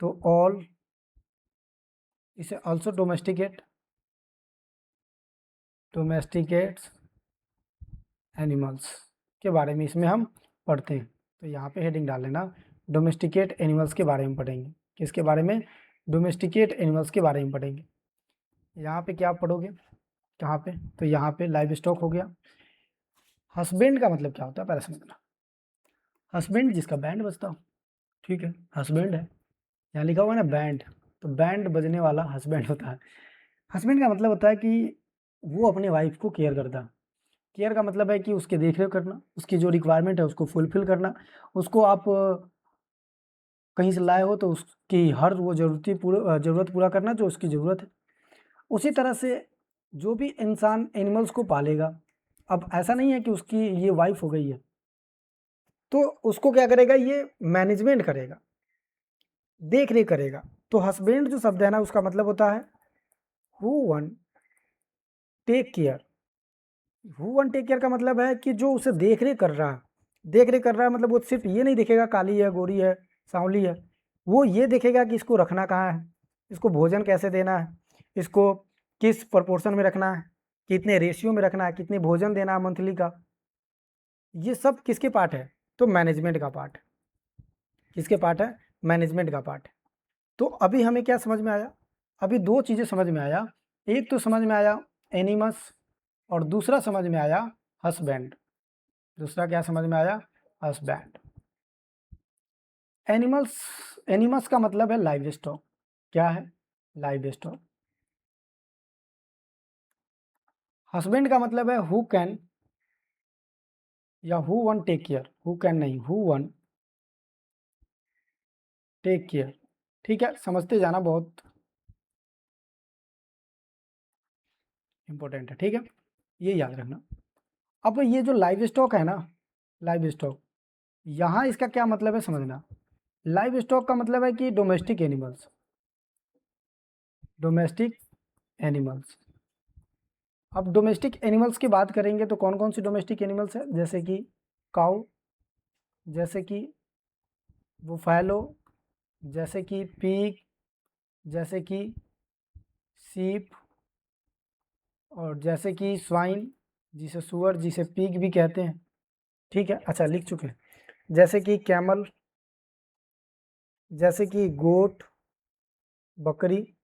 तो ऑल, इसे ऑल्सो डोमेस्टिकेट्स एनिमल्स के बारे में इसमें हम पढ़ते हैं। तो यहाँ पे हेडिंग डाल लेना, डोमेस्टिकेट एनिमल्स के बारे में पढ़ेंगे। किसके बारे में, डोमेस्टिकेट एनिमल्स के बारे में पढ़ेंगे। यहाँ पे क्या पढ़ोगे, कहाँ पे, तो यहाँ पे लाइव स्टॉक हो गया। हस्बैंड का मतलब क्या होता है, पहले समझना। हस्बैंड जिसका बैंड बजता हो, ठीक है, हस्बैंड है, यहाँ लिखा हुआ है ना बैंड, तो बैंड बजने वाला हस्बैंड होता है। हस्बैंड का मतलब होता है कि वो अपने वाइफ को केयर करता है। केयर का मतलब है कि उसके देख रेख करना, उसकी जो रिक्वायरमेंट है उसको फुलफिल करना, उसको आप कहीं से लाए हो तो उसकी हर वो ज़रूरत पूरा करना जो उसकी ज़रूरत है। उसी तरह से जो भी इंसान एनिमल्स को पालेगा, अब ऐसा नहीं है कि उसकी ये वाइफ हो गई है तो उसको क्या करेगा, ये मैनेजमेंट करेगा, देख रेख करेगा। तो हस्बैंड जो शब्द है ना, उसका मतलब होता है who one take care. Who one take care का मतलब है कि जो उसे देख रेख कर रहा है, देख रेख कर रहा है मतलब वो सिर्फ ये नहीं देखेगा काली है, गोरी है, सांवली है, वो ये देखेगा कि इसको रखना कहाँ है, इसको भोजन कैसे देना है, इसको किस प्रपोर्शन में रखना है, कितने रेशियो में रखना है, कितने भोजन देना है मंथली का। ये सब किसके पार्ट है, तो मैनेजमेंट का पार्ट है। किसके पार्ट है, मैनेजमेंट का पार्ट है। तो अभी हमें क्या समझ में आया, अभी दो चीज़ें समझ में आया। एक तो समझ में आया एनिमस, और दूसरा समझ में आया हस्बैंड। दूसरा क्या समझ में आया, हस्बैंड। एनिमल्स, एनिमस का मतलब है लाइव स्टॉक। क्या है, लाइव स्टॉक। हस्बैंड का मतलब है हु कैन, या who one take care, who can नहीं, हु वन टेक केयर। ठीक है, समझते जाना, बहुत इंपॉर्टेंट है। ठीक है, ये याद रखना। अब ये जो लाइव स्टॉक है ना, लाइव स्टॉक, यहाँ इसका क्या मतलब है समझना। लाइव स्टॉक का मतलब है कि डोमेस्टिक एनिमल्स, डोमेस्टिक एनिमल्स। अब डोमेस्टिक एनिमल्स की बात करेंगे तो कौन कौन सी डोमेस्टिक एनिमल्स है, जैसे कि काऊ, जैसे कि बुफैलो, जैसे कि पीग, जैसे कि सीप, और जैसे कि स्वाइन, जिसे सुअर, जिसे पीग भी कहते हैं। ठीक है, अच्छा लिख चुके हैं। जैसे कि कैमल, जैसे कि गोट, बकरी,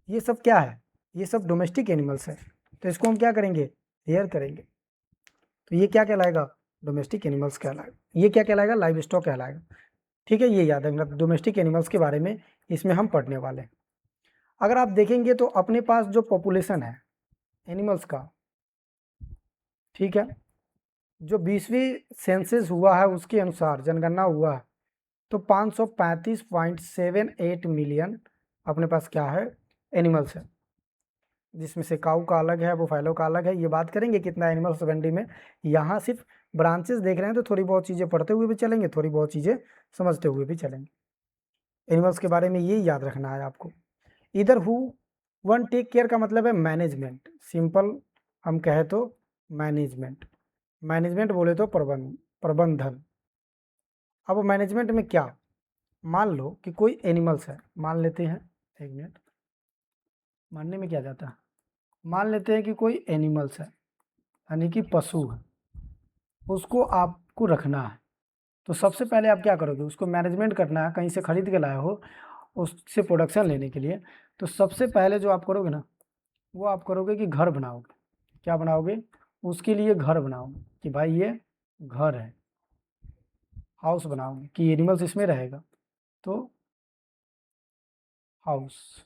ये सब क्या है, ये सब डोमेस्टिक एनिमल्स है। तो इसको हम क्या करेंगे, हेयर करेंगे। तो ये क्या कहलाएगा, डोमेस्टिक एनिमल्स कहलाएगा। ये क्या कहलाएगा, लाइव स्टॉक कहलाएगा। ठीक है, ये याद रखना, डोमेस्टिक एनिमल्स के बारे में इसमें हम पढ़ने वाले हैं। अगर आप देखेंगे तो अपने पास जो पॉपुलेशन है एनिमल्स का, ठीक है, जो 20वीं सेंसस हुआ है उसके अनुसार जनगणना हुआ है, तो 535.78 मिलियन अपने पास क्या है, एनिमल्स है। जिसमें से काऊ का अलग है, बुफैलो का अलग है। ये बात करेंगे कितना एनिमल हस्बेंड्री में। यहाँ सिर्फ ब्रांचेस देख रहे हैं तो थोड़ी बहुत चीज़ें पढ़ते हुए भी चलेंगे, थोड़ी बहुत चीज़ें समझते हुए भी चलेंगे। एनिमल्स के बारे में ये याद रखना है आपको। इधर हु वन टेक केयर का मतलब है मैनेजमेंट, सिंपल हम कहे तो मैनेजमेंट, मैनेजमेंट बोले तो प्रबंधन। अब मैनेजमेंट में क्या, मान लो कि कोई एनिमल्स है, मान लेते हैं, एक मिनट, मानने में क्या जाता है, मान लेते हैं कि कोई एनिमल्स है, यानी कि पशु है, उसको आपको रखना है। तो सबसे पहले आप क्या करोगे, उसको मैनेजमेंट करना है, कहीं से खरीद के लाए हो उससे प्रोडक्शन लेने के लिए। तो सबसे पहले जो आप करोगे ना, वो आप करोगे कि घर बनाओगे। क्या बनाओगे, उसके लिए घर बनाओगे कि भाई ये घर है, हाउस बनाओगे कि एनिमल्स इसमें रहेगा। तो हाउस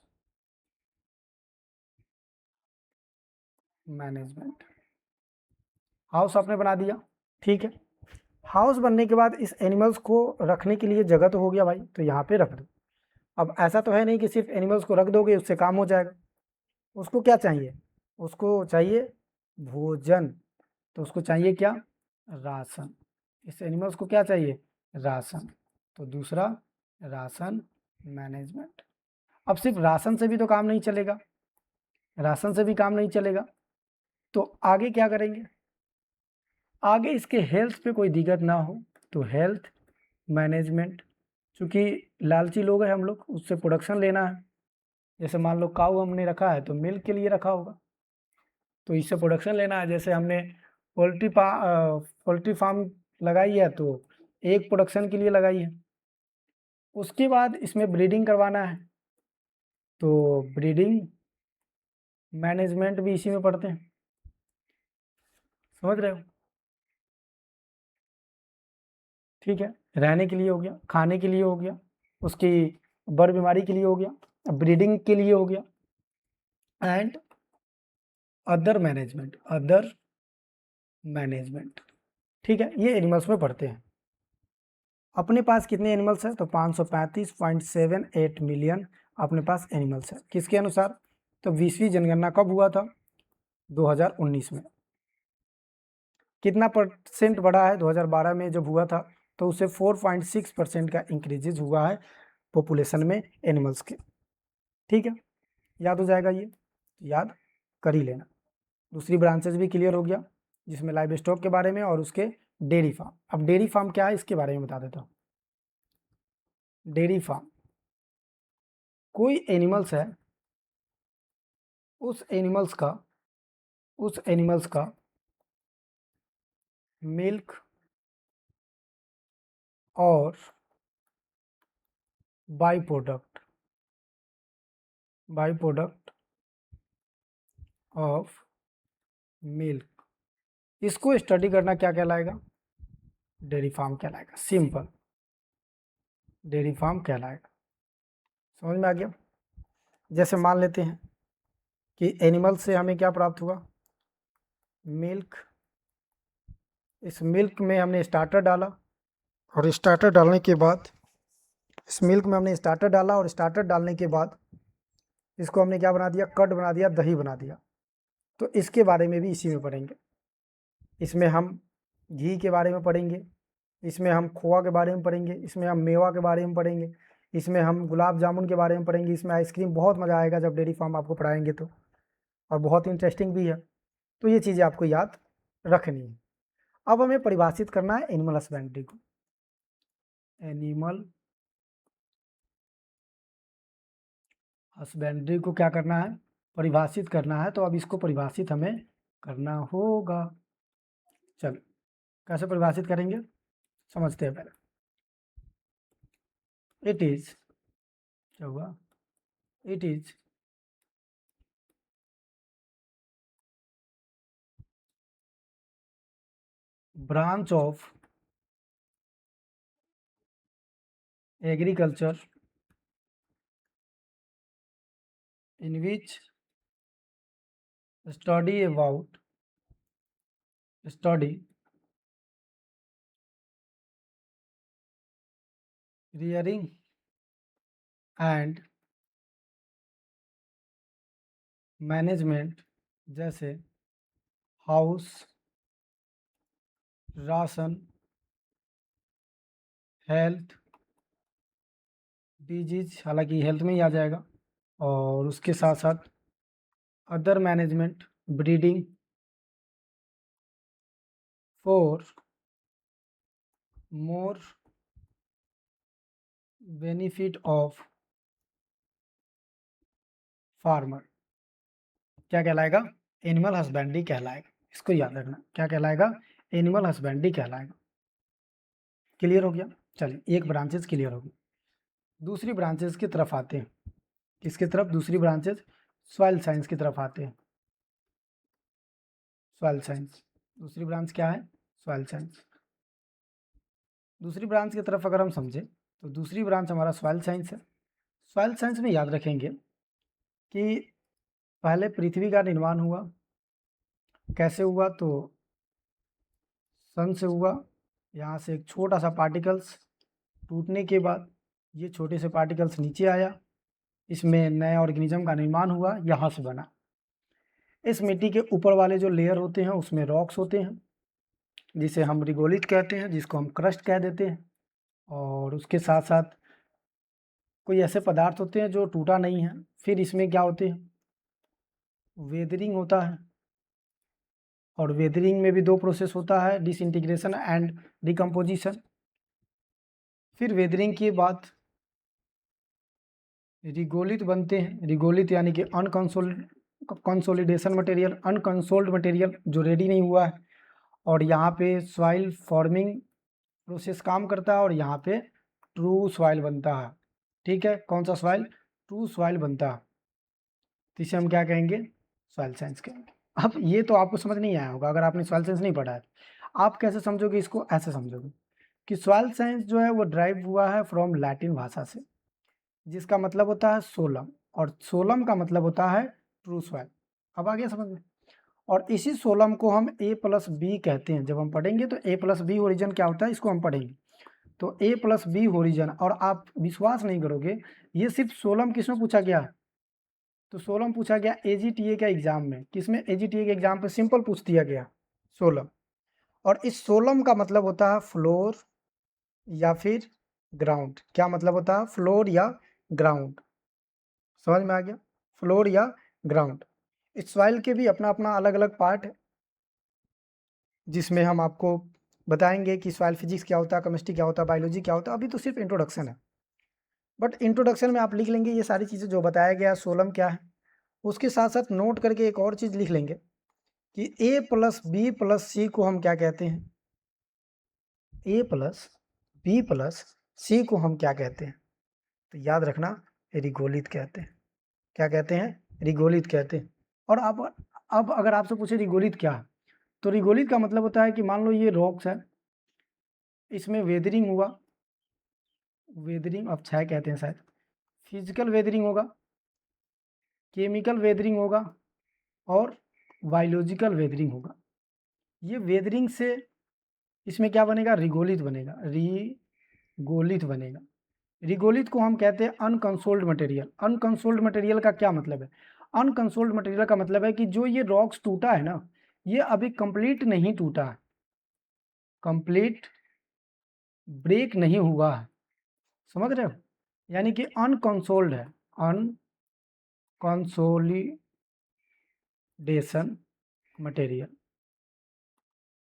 मैनेजमेंट, हाउस आपने बना दिया, ठीक है। हाउस बनने के बाद इस एनिमल्स को रखने के लिए जगह तो हो गया भाई, तो यहाँ पे रख दो। अब ऐसा तो है नहीं कि सिर्फ एनिमल्स को रख दोगे उससे काम हो जाएगा, उसको क्या चाहिए, उसको चाहिए भोजन। तो उसको चाहिए क्या, राशन। इस एनिमल्स को क्या चाहिए, राशन। तो दूसरा राशन मैनेजमेंट। अब सिर्फ राशन से भी तो काम नहीं चलेगा, राशन से भी काम नहीं चलेगा, तो आगे क्या करेंगे, आगे इसके हेल्थ पे कोई दिक्कत ना हो, तो हेल्थ मैनेजमेंट। चूँकि लालची लोग हैं हम लोग, उससे प्रोडक्शन लेना है। जैसे मान लो काऊ हमने रखा है तो मिल्क के लिए रखा होगा, तो इससे प्रोडक्शन लेना है। जैसे हमने पोल्ट्री फार्म लगाई है तो एक प्रोडक्शन के लिए लगाई है। उसके बाद इसमें ब्रीडिंग करवाना है, तो ब्रीडिंग मैनेजमेंट भी इसी में पढ़ते हैं, समझ रहे हो। ठीक है, रहने के लिए हो गया, खाने के लिए हो गया, उसकी बर बीमारी के लिए हो गया, ब्रीडिंग के लिए हो गया, and other management, other management. ठीक है, ये एनिमल्स में पढ़ते हैं। अपने पास कितने एनिमल्स हैं, तो 535.78 मिलियन अपने पास एनिमल्स है। किसके अनुसार, तो 20वीं जनगणना कब हुआ था, 2019 में। कितना परसेंट बढ़ा है, 2012 में जब हुआ था तो उसे 4.6% का इंक्रीजेज हुआ है पॉपुलेशन में एनिमल्स के। ठीक है, याद हो जाएगा, ये याद कर ही लेना। दूसरी ब्रांचेज भी क्लियर हो गया, जिसमें लाइव स्टॉक के बारे में और उसके डेयरी फार्म। अब डेयरी फार्म क्या है इसके बारे में बता देता हूँ। डेयरी फार्म, कोई एनिमल्स है, उस एनिमल्स का मिल्क और बाई प्रोडक्ट ऑफ मिल्क, इसको स्टडी करना क्या कहलाएगा, डेयरी फार्म कहलाएगा। सिंपल, डेयरी फार्म कहलाएगा। समझ में आ गया। जैसे मान लेते हैं कि एनिमल से हमें क्या प्राप्त हुआ, मिल्क। इस मिल्क में हमने स्टार्टर डाला, और स्टार्टर डालने के बाद इस मिल्क में हमने स्टार्टर डाला, और स्टार्टर डालने के बाद इसको हमने क्या बना दिया, कर्ड बना दिया, दही बना दिया। तो इसके बारे में भी इसी में पढ़ेंगे। इसमें हम घी के बारे में पढ़ेंगे, इसमें हम खोआ के बारे में पढ़ेंगे, इसमें हम मेवा के बारे में पढ़ेंगे, इसमें हम गुलाब जामुन के बारे में पढ़ेंगे, इसमें आइसक्रीम। बहुत मज़ा आएगा जब डेयरी फार्म आपको पढ़ाएंगे तो, और बहुत इंटरेस्टिंग भी है। तो ये चीज़ें आपको याद रखनी है। अब हमें परिभाषित करना है एनिमल हस्बेंड्री को। एनिमल हस्बेंड्री को क्या करना है, परिभाषित करना है। तो अब इसको परिभाषित हमें करना होगा। चलो, कैसे परिभाषित करेंगे समझते हैं पहले। इट इज, क्या हुआ, it is branch of agriculture in which study rearing and management, जैसे हाउस, राशन, हेल्थ, डिजीज, हालांकि हेल्थ में ही आ जाएगा, और उसके साथ साथ other management, breeding for more benefit of farmer. क्या कहलाएगा? एनिमल हस्बेंड्री कहलाएगा। इसको याद रखना, क्या कहलाएगा? एनिमल हस्बेंड्री कहलाएगा। क्लियर हो गया? चलिए, एक ब्रांचेज क्लियर होगी। दूसरी ब्रांचेज की तरफ आते हैं। किसकी तरफ? दूसरी ब्रांचेज सॉइल साइंस की तरफ आते हैं। सॉइल साइंस दूसरी ब्रांच क्या है? Soil science. दूसरी ब्रांच की तरफ अगर हम समझें तो दूसरी ब्रांच हमारा सॉइल साइंस है। सॉइल साइंस में याद रखेंगे कि पहले पृथ्वी का निर्माण हुआ। कैसे हुआ? तो सन से हुआ। यहाँ से एक छोटा सा पार्टिकल्स टूटने के बाद ये छोटे से पार्टिकल्स नीचे आया, इसमें नए ऑर्गेनिज्म का निर्माण हुआ, यहाँ से बना। इस मिट्टी के ऊपर वाले जो लेयर होते हैं उसमें रॉक्स होते हैं, जिसे हम रिगोलिथ कहते हैं, जिसको हम क्रस्ट कह देते हैं। और उसके साथ साथ कोई ऐसे पदार्थ होते हैं जो टूटा नहीं है। फिर इसमें क्या होते हैं? वेदरिंग होता है। और वेदरिंग में भी दो प्रोसेस होता है, डिसइंटीग्रेशन एंड डिकम्पोजिशन। फिर वेदरिंग के बाद रिगोलिथ बनते हैं। रिगोलिथ यानी कि कंसोलिडेशन मटेरियल, अनकंसोल्ड मटेरियल जो रेडी नहीं हुआ है। और यहाँ पे सॉइल फॉर्मिंग प्रोसेस काम करता है और यहाँ पे ट्रू सॉइल बनता है। ठीक है, कौन सा सॉइल? ट्रू सॉइल बनता है। तो इसे हम क्या कहेंगे? सॉइल साइंस कहेंगे। अब ये तो आपको समझ नहीं आया होगा अगर आपने सॉइल साइंस नहीं पढ़ा है। आप कैसे समझोगे इसको? ऐसे समझोगे कि सॉइल साइंस जो है वो ड्राइव हुआ है फ्रॉम लैटिन भाषा से, जिसका मतलब होता है सोलम, और सोलम का मतलब होता है ट्रू सॉइल। अब आ गया समझ में? और इसी सोलम को हम A+B कहते हैं। जब हम पढ़ेंगे तो A+B ओरिजिन क्या होता है इसको हम पढ़ेंगे। तो A+B ओरिजिन, और आप विश्वास नहीं करोगे, ये सिर्फ सोलम किसमें पूछा गया? तो सोलम पूछा गया AGTA के एग्जाम में। किसमें? AGTA के एग्जाम पे सिंपल पूछ दिया गया सोलम। और इस सोलम का मतलब होता है फ्लोर या फिर ग्राउंड। क्या मतलब होता है? फ्लोर या ग्राउंड। समझ में आ गया? फ्लोर या ग्राउंड। इस सॉइल के भी अपना अपना अलग अलग पार्ट है, जिसमें हम आपको बताएंगे कि सॉइल फिजिक्स क्या होता है, केमिस्ट्री क्या होता है, बायोलॉजी क्या होता है। अभी तो सिर्फ इंट्रोडक्शन है, बट इंट्रोडक्शन में आप लिख लेंगे ये सारी चीज़ें जो बताया गया सोलम क्या है। उसके साथ साथ नोट करके एक और चीज़ लिख लेंगे कि A+B+C को हम क्या कहते हैं? A+B+C को हम क्या कहते हैं? तो याद रखना, रिगोलिथ कहते हैं। क्या कहते हैं? रिगोलिथ कहते हैं। और अब अगर आपसे पूछे रिगोलिथ क्या है, तो रिगोलिथ का मतलब होता है कि मान लो ये रॉक्स है, इसमें वेदरिंग हुआ। वेदरिंग अब छाया कहते हैं शायद। फिजिकल वेदरिंग होगा, केमिकल वेदरिंग होगा, और बायोलॉजिकल वेदरिंग होगा। ये वेदरिंग से इसमें क्या बनेगा? रिगोलिथ बनेगा। रिगोलिथ बनेगा। रिगोलिथ को हम कहते हैं अनकंसोल्ड मटेरियल। अनकंसोल्ड मटेरियल का क्या मतलब है? अनकंसोल्ड मटेरियल का मतलब है कि जो ये रॉक्स टूटा है ना, ये अभी कंप्लीट नहीं टूटा है, कंप्लीट ब्रेक नहीं हुआ है। समझ रहे हो? यानी कि अनकंसोल्ड है, अनकंसोलिडेशन मटेरियल।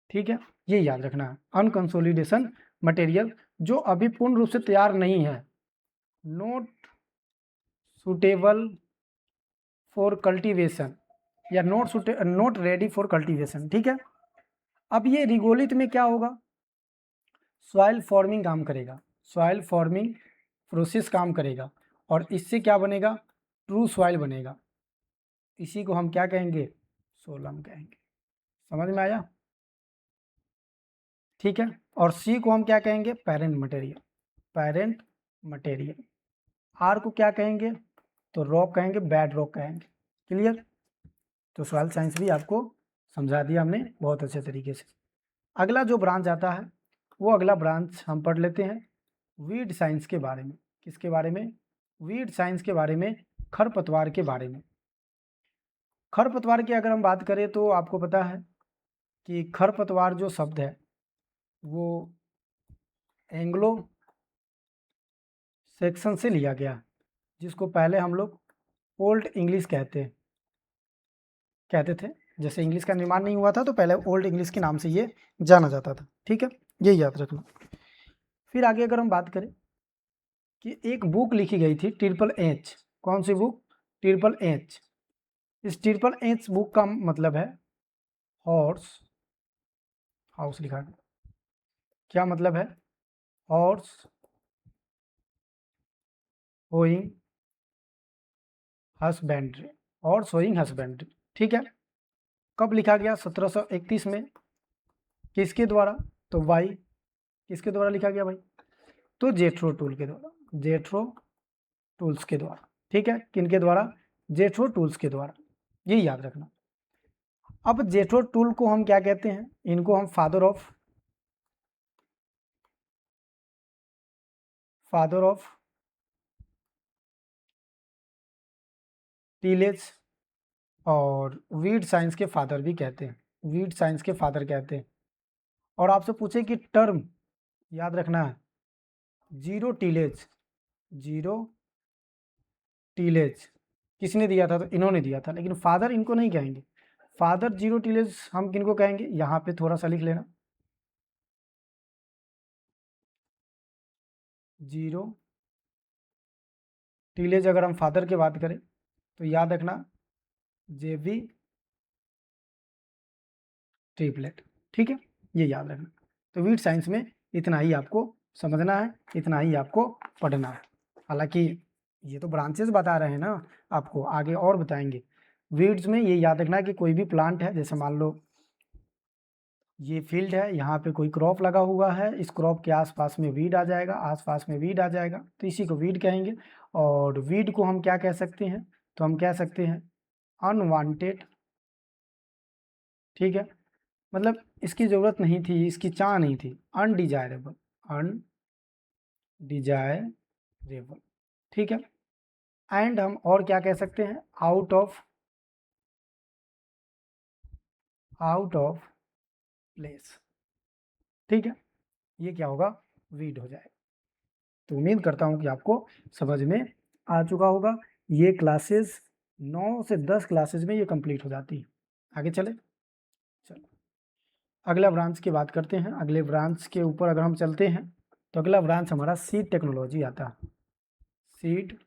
ठीक है, ये याद रखना है, अनकंसोलिडेशन मटेरियल जो अभी पूर्ण रूप से तैयार नहीं है, नॉट सुटेबल फॉर कल्टीवेशन, या नॉट रेडी फॉर कल्टीवेशन। ठीक है, अब ये रिगोलिथ में क्या होगा? सॉइल फॉर्मिंग काम करेगा, सॉइल फॉर्मिंग प्रोसेस काम करेगा, और इससे क्या बनेगा? ट्रू सॉइल बनेगा। इसी को हम क्या कहेंगे? सोलम कहेंगे। समझ में आया? ठीक है, और सी को हम क्या कहेंगे? Parent material. Parent material. R को क्या कहेंगे? तो रॉक कहेंगे, बेड रॉक कहेंगे। क्लियर? तो सॉइल साइंस भी आपको समझा दिया हमने बहुत अच्छे तरीके से। अगला जो ब्रांच आता है वो अगला ब्रांच हम पढ़ लेते हैं वीड साइंस के बारे में। किसके बारे में? वीड साइंस के बारे में, खरपतवार के बारे में। खरपतवार की अगर हम बात करें तो आपको पता है कि खरपतवार जो शब्द है वो एंग्लो सेक्शन से लिया गया, जिसको पहले हम लोग ओल्ड इंग्लिश कहते थे। जैसे इंग्लिश का निर्माण नहीं हुआ था तो पहले ओल्ड इंग्लिश के नाम से ये जाना जाता था। ठीक है, ये याद रखना। फिर आगे अगर हम बात करें कि एक बुक लिखी गई थी, ट्रिपल एच। कौन सी बुक? Triple H. इस ट्रिपल एच बुक का मतलब है हॉर्स हाउस लिखा है, क्या मतलब है? Horse hoeing husbandry, horse hoeing husbandry, ठीक है। कब लिखा गया? 1731 में। किसके द्वारा? तो वाई, किसके द्वारा लिखा गया भाई? तो जेथ्रो टूल के द्वारा, जेथ्रो टूल्स के द्वारा, ठीक है। किनके द्वारा? जेथ्रो टूल्स के द्वारा, ये याद रखना। अब जेथ्रो टूल को हम क्या कहते हैं? इनको हम फादर ऑफ टीलेज और वीड साइंस के फादर भी कहते हैं, वीड साइंस के फादर कहते हैं। और आपसे पूछे कि टर्म याद रखना है, जीरो टीलेज, जीरो टीलेज किसने दिया था? तो इन्होंने दिया था, लेकिन फादर इनको नहीं कहेंगे। फादर जीरो टीलेज हम किनको कहेंगे? यहाँ पे थोड़ा सा लिख लेना, जीरो टीलेज अगर हम फादर की बात करें तो याद रखना जेवी ट्रिपलेट, ठीक है, ये याद रखना। तो वीट साइंस में इतना ही आपको समझना है, इतना ही आपको पढ़ना है। हालांकि ये तो ब्रांचेस बता रहे हैं ना, आपको आगे और बताएंगे। वीड्स में ये याद रखना कि कोई भी प्लांट है, जैसे मान लो ये फील्ड है, यहाँ पे कोई क्रॉप लगा हुआ है, इस क्रॉप के आसपास में वीड आ जाएगा, आसपास में वीड आ जाएगा, तो इसी को वीड कहेंगे। और वीड को हम क्या कह सकते हैं? तो हम कह सकते हैं अनवांटेड, ठीक है, मतलब इसकी ज़रूरत नहीं थी, इसकी चाह नहीं थी, अनडिजायरेबल, अनडिजायरेबल, ठीक है। एंड हम और क्या कह सकते हैं? आउट ऑफ प्लेस, ठीक है, ये क्या होगा? वीड हो जाएगा। तो उम्मीद करता हूँ कि आपको समझ में आ चुका होगा। ये क्लासेस 9 से 10 क्लासेस में ये कंप्लीट हो जाती है। आगे चले, चलो अगला ब्रांच की बात करते हैं। अगले ब्रांच के ऊपर अगर हम चलते हैं तो अगला ब्रांच हमारा सीड टेक्नोलॉजी आता है। सीड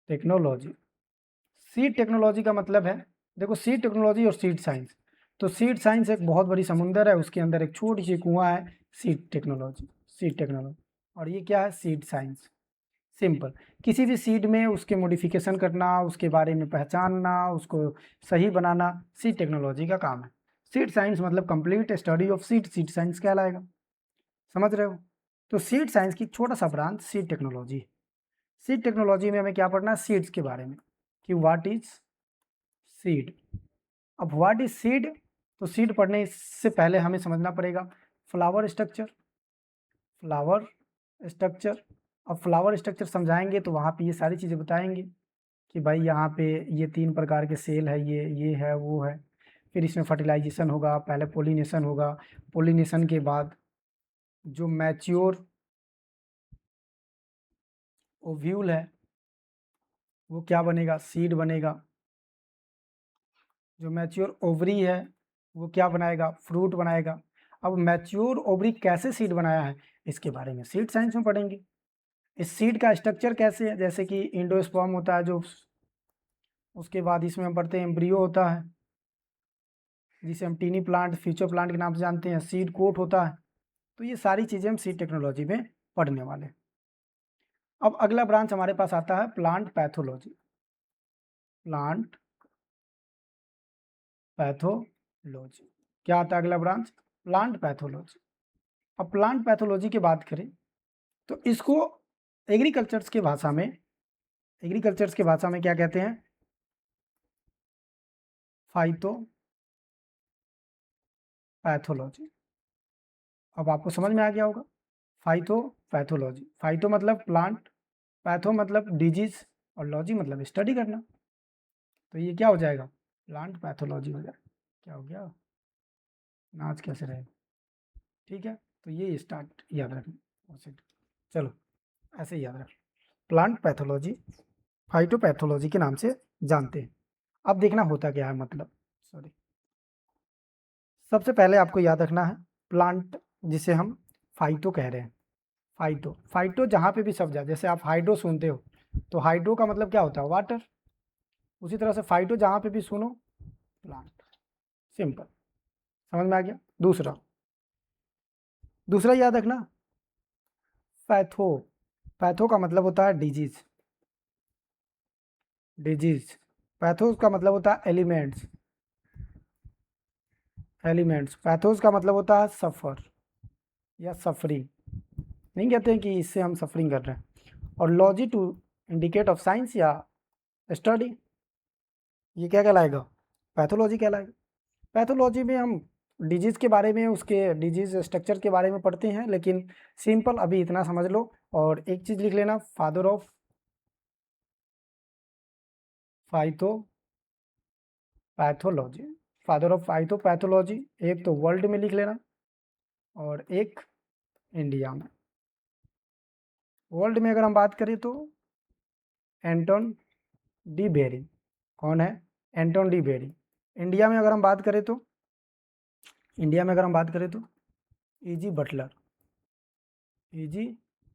टेक्नोलॉजी, सीड टेक्नोलॉजी का मतलब है, देखो सीड टेक्नोलॉजी और सीड साइंस, तो सीड साइंस एक बहुत बड़ी समुंदर है, उसके अंदर एक छोटी सी कुआं है, सीड टेक्नोलॉजी, सीड टेक्नोलॉजी। और ये क्या है? Seed science. सिंपल, किसी भी सीड में उसके मॉडिफिकेशन करना, उसके बारे में पहचानना, उसको सही बनाना, सीड टेक्नोलॉजी का काम है। सीड साइंस मतलब complete study of seed, seed science कहलाएगा। समझ रहे हो? तो सीड साइंस की छोटा सा branch seed technology. Seed technology में हमें क्या पढ़ना है? सीड्स के बारे में, कि व्हाट इज सीड। अब व्हाट इज सीड, तो सीड पढ़ने से पहले हमें समझना पड़ेगा फ्लावर स्ट्रक्चर, फ्लावर स्ट्रक्चर। अब फ्लावर स्ट्रक्चर समझाएंगे तो वहाँ पे ये सारी चीज़ें बताएंगे कि भाई यहाँ पे ये 3 प्रकार के सेल है, ये है, वो है। फिर इसमें फर्टिलाइजेशन होगा, पहले पोलिनेशन होगा, पोलिनेशन के बाद जो मैच्योर ओव्यूल है वो क्या बनेगा? सीड बनेगा। जो मैच्योर ओवरी है वो क्या बनाएगा? फ्रूट बनाएगा। अब मैच्योर ओवरी कैसे सीड बनाया है, इसके बारे में सीड साइंस में पढ़ेंगे। इस सीड का स्ट्रक्चर कैसे है, जैसे कि इंडोस्पर्म होता है जो, उसके बाद इसमें हम पढ़ते हैं एम्ब्रियो होता है, जिसे हम टीनी प्लांट, फ्यूचर प्लांट के नाम से जानते हैं, सीड कोट होता है। तो ये सारी चीज़ें हम सीड टेक्नोलॉजी में पढ़ने वाले हैं। अब अगला ब्रांच हमारे पास आता है प्लांट पैथोलॉजी, प्लांट पैथोलॉजी। क्या आता है अगला ब्रांच? Plant pathology. अब प्लांट पैथोलॉजी की बात करें तो इसको एग्रीकल्चर्स की भाषा में, एग्रीकल्चर्स की भाषा में क्या कहते हैं? Phyto pathology. अब आपको समझ में आ गया होगा, फाइटो पैथोलॉजी। फाइटो मतलब प्लांट, पैथो मतलब डिजीज, और लॉजी मतलब स्टडी करना। तो ये क्या हो जाएगा? प्लांट पैथोलॉजी हो जाएगा। क्या हो गया? नाच कैसे रहे, ठीक है। तो ये स्टार्ट याद रखना, चलो ऐसे ही याद रख, प्लांट पैथोलॉजी फाइटोपैथोलॉजी के नाम से जानते हैं। अब देखना होता क्या है, मतलब सॉरी, सबसे पहले आपको याद रखना है प्लांट जिसे हम फाइटो कह रहे हैं। फाइटो, फाइटो जहाँ पे भी शब्द है, जैसे आप हाइड्रो सुनते हो तो हाइड्रो का मतलब क्या होता है? वाटर। उसी तरह से फाइटो जहाँ पे भी सुनो प्लांट, सिंपल, समझ में आ गया। दूसरा याद रखना, पैथो, पैथो का मतलब होता है डिजीज, पैथोस का मतलब होता है एलिमेंट्स, पैथोस का मतलब होता है सफ़र या सफरिंग, नहीं कहते हैं कि इससे हम सफरिंग कर रहे हैं। और logy to indicate of science या स्टडी, ये क्या कहलाएगा, पैथोलॉजी कहलाएगा। पैथोलॉजी में हम डिजीज़ के बारे में, उसके डिजीज़ स्ट्रक्चर के बारे में पढ़ते हैं, लेकिन सिंपल अभी इतना समझ लो। और एक चीज़ लिख लेना, फादर ऑफ पैथोलॉजी, एक तो वर्ल्ड में लिख लेना और एक इंडिया में। वर्ल्ड में अगर हम बात करें तो एंटोन डी बेरी, कौन है, एंटोन डी बेरी। इंडिया में अगर हम बात करें तो ईजी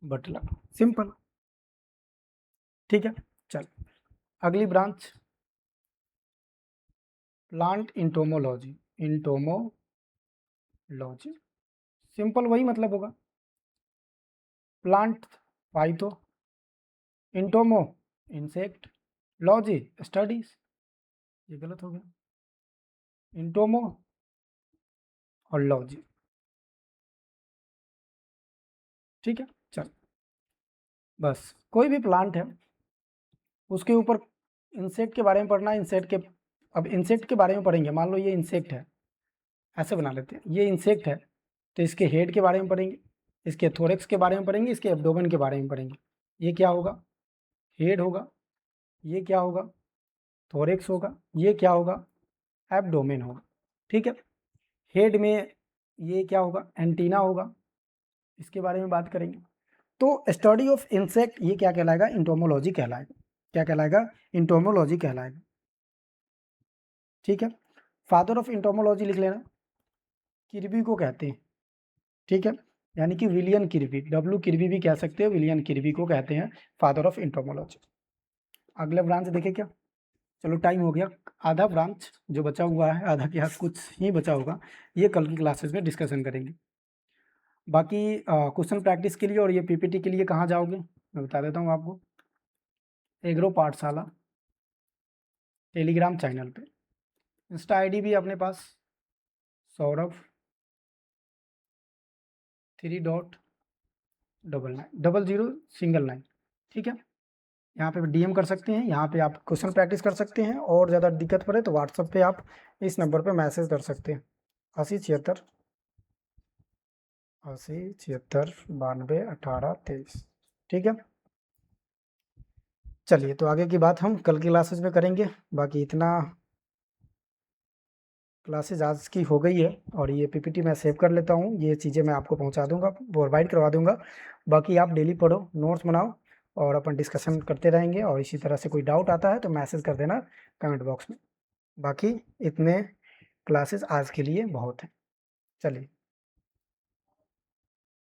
बटलर, सिंपल, ठीक है। चल अगली ब्रांच, प्लांट इंटोमोलॉजी, सिंपल वही मतलब होगा, plant phyto, entomo insect, logy studies, ये गलत हो गया, इंटोमो और लॉजी, ठीक है। चल बस कोई भी प्लांट है उसके ऊपर इंसेक्ट के बारे में पढ़ना, अब इंसेक्ट के बारे में पढ़ेंगे। मान लो ये इंसेक्ट है, ऐसे बना लेते हैं, ये इंसेक्ट है तो इसके हेड के बारे में पढ़ेंगे, इसके थोरेक्स के बारे में पढ़ेंगे, इसके एब्डोमेन के बारे में पढ़ेंगे। ये क्या होगा, हेड होगा, ये क्या होगा, थोरेक्स होगा, ये क्या होगा, एब्डोमेन होगा, ठीक है। हेड में ये क्या होगा, एंटीना होगा, इसके बारे में बात करेंगे। तो स्टडी ऑफ इंसेक्ट ये क्या कहलाएगा, इंटोमोलॉजी कहलाएगा। क्या कहलाएगा, इंटोमोलॉजी कहलाएगा, ठीक है। फादर ऑफ इंटोमोलॉजी लिख लेना, किर्बी को कहते हैं, ठीक है, यानी कि विलियम किर्बी, डब्ल्यू किर्बी भी कह सकते हो, विलियम किर्बी को कहते हैं फादर ऑफ इंटोमोलॉजी। अगला ब्रांच देखे क्या, चलो टाइम हो गया, आधा ब्रांच जो बचा हुआ है, आधा क्या कुछ ही बचा होगा, ये कल की क्लासेस में डिस्कशन करेंगे। बाकी क्वेश्चन प्रैक्टिस के लिए और ये पीपीटी के लिए कहाँ जाओगे, मैं बता देता हूँ आपको, एग्रो पाठशाला टेलीग्राम चैनल पे, इंस्टा आईडी भी अपने पास सौरभ 3.0009, ठीक है। यहाँ पे डीएम कर सकते हैं, यहाँ पे आप क्वेश्चन प्रैक्टिस कर सकते हैं, और ज़्यादा दिक्कत पड़े तो व्हाट्सएप पे आप इस नंबर पे मैसेज कर सकते हैं, 8076 92 18 23, ठीक है। चलिए तो आगे की बात हम कल की क्लासेज में करेंगे। बाकी इतना क्लासेज आज की हो गई है, और ये पीपीटी मैं सेव कर लेता हूँ, ये चीज़ें मैं आपको पहुँचा दूँगा, प्रोवाइड करवा दूँगा। बाकी आप डेली पढ़ो, नोट्स बनाओ, और अपन डिस्कशन करते रहेंगे। और इसी तरह से कोई डाउट आता है तो मैसेज कर देना कमेंट बॉक्स में। बाकी इतने क्लासेस आज के लिए बहुत हैं, चलिए।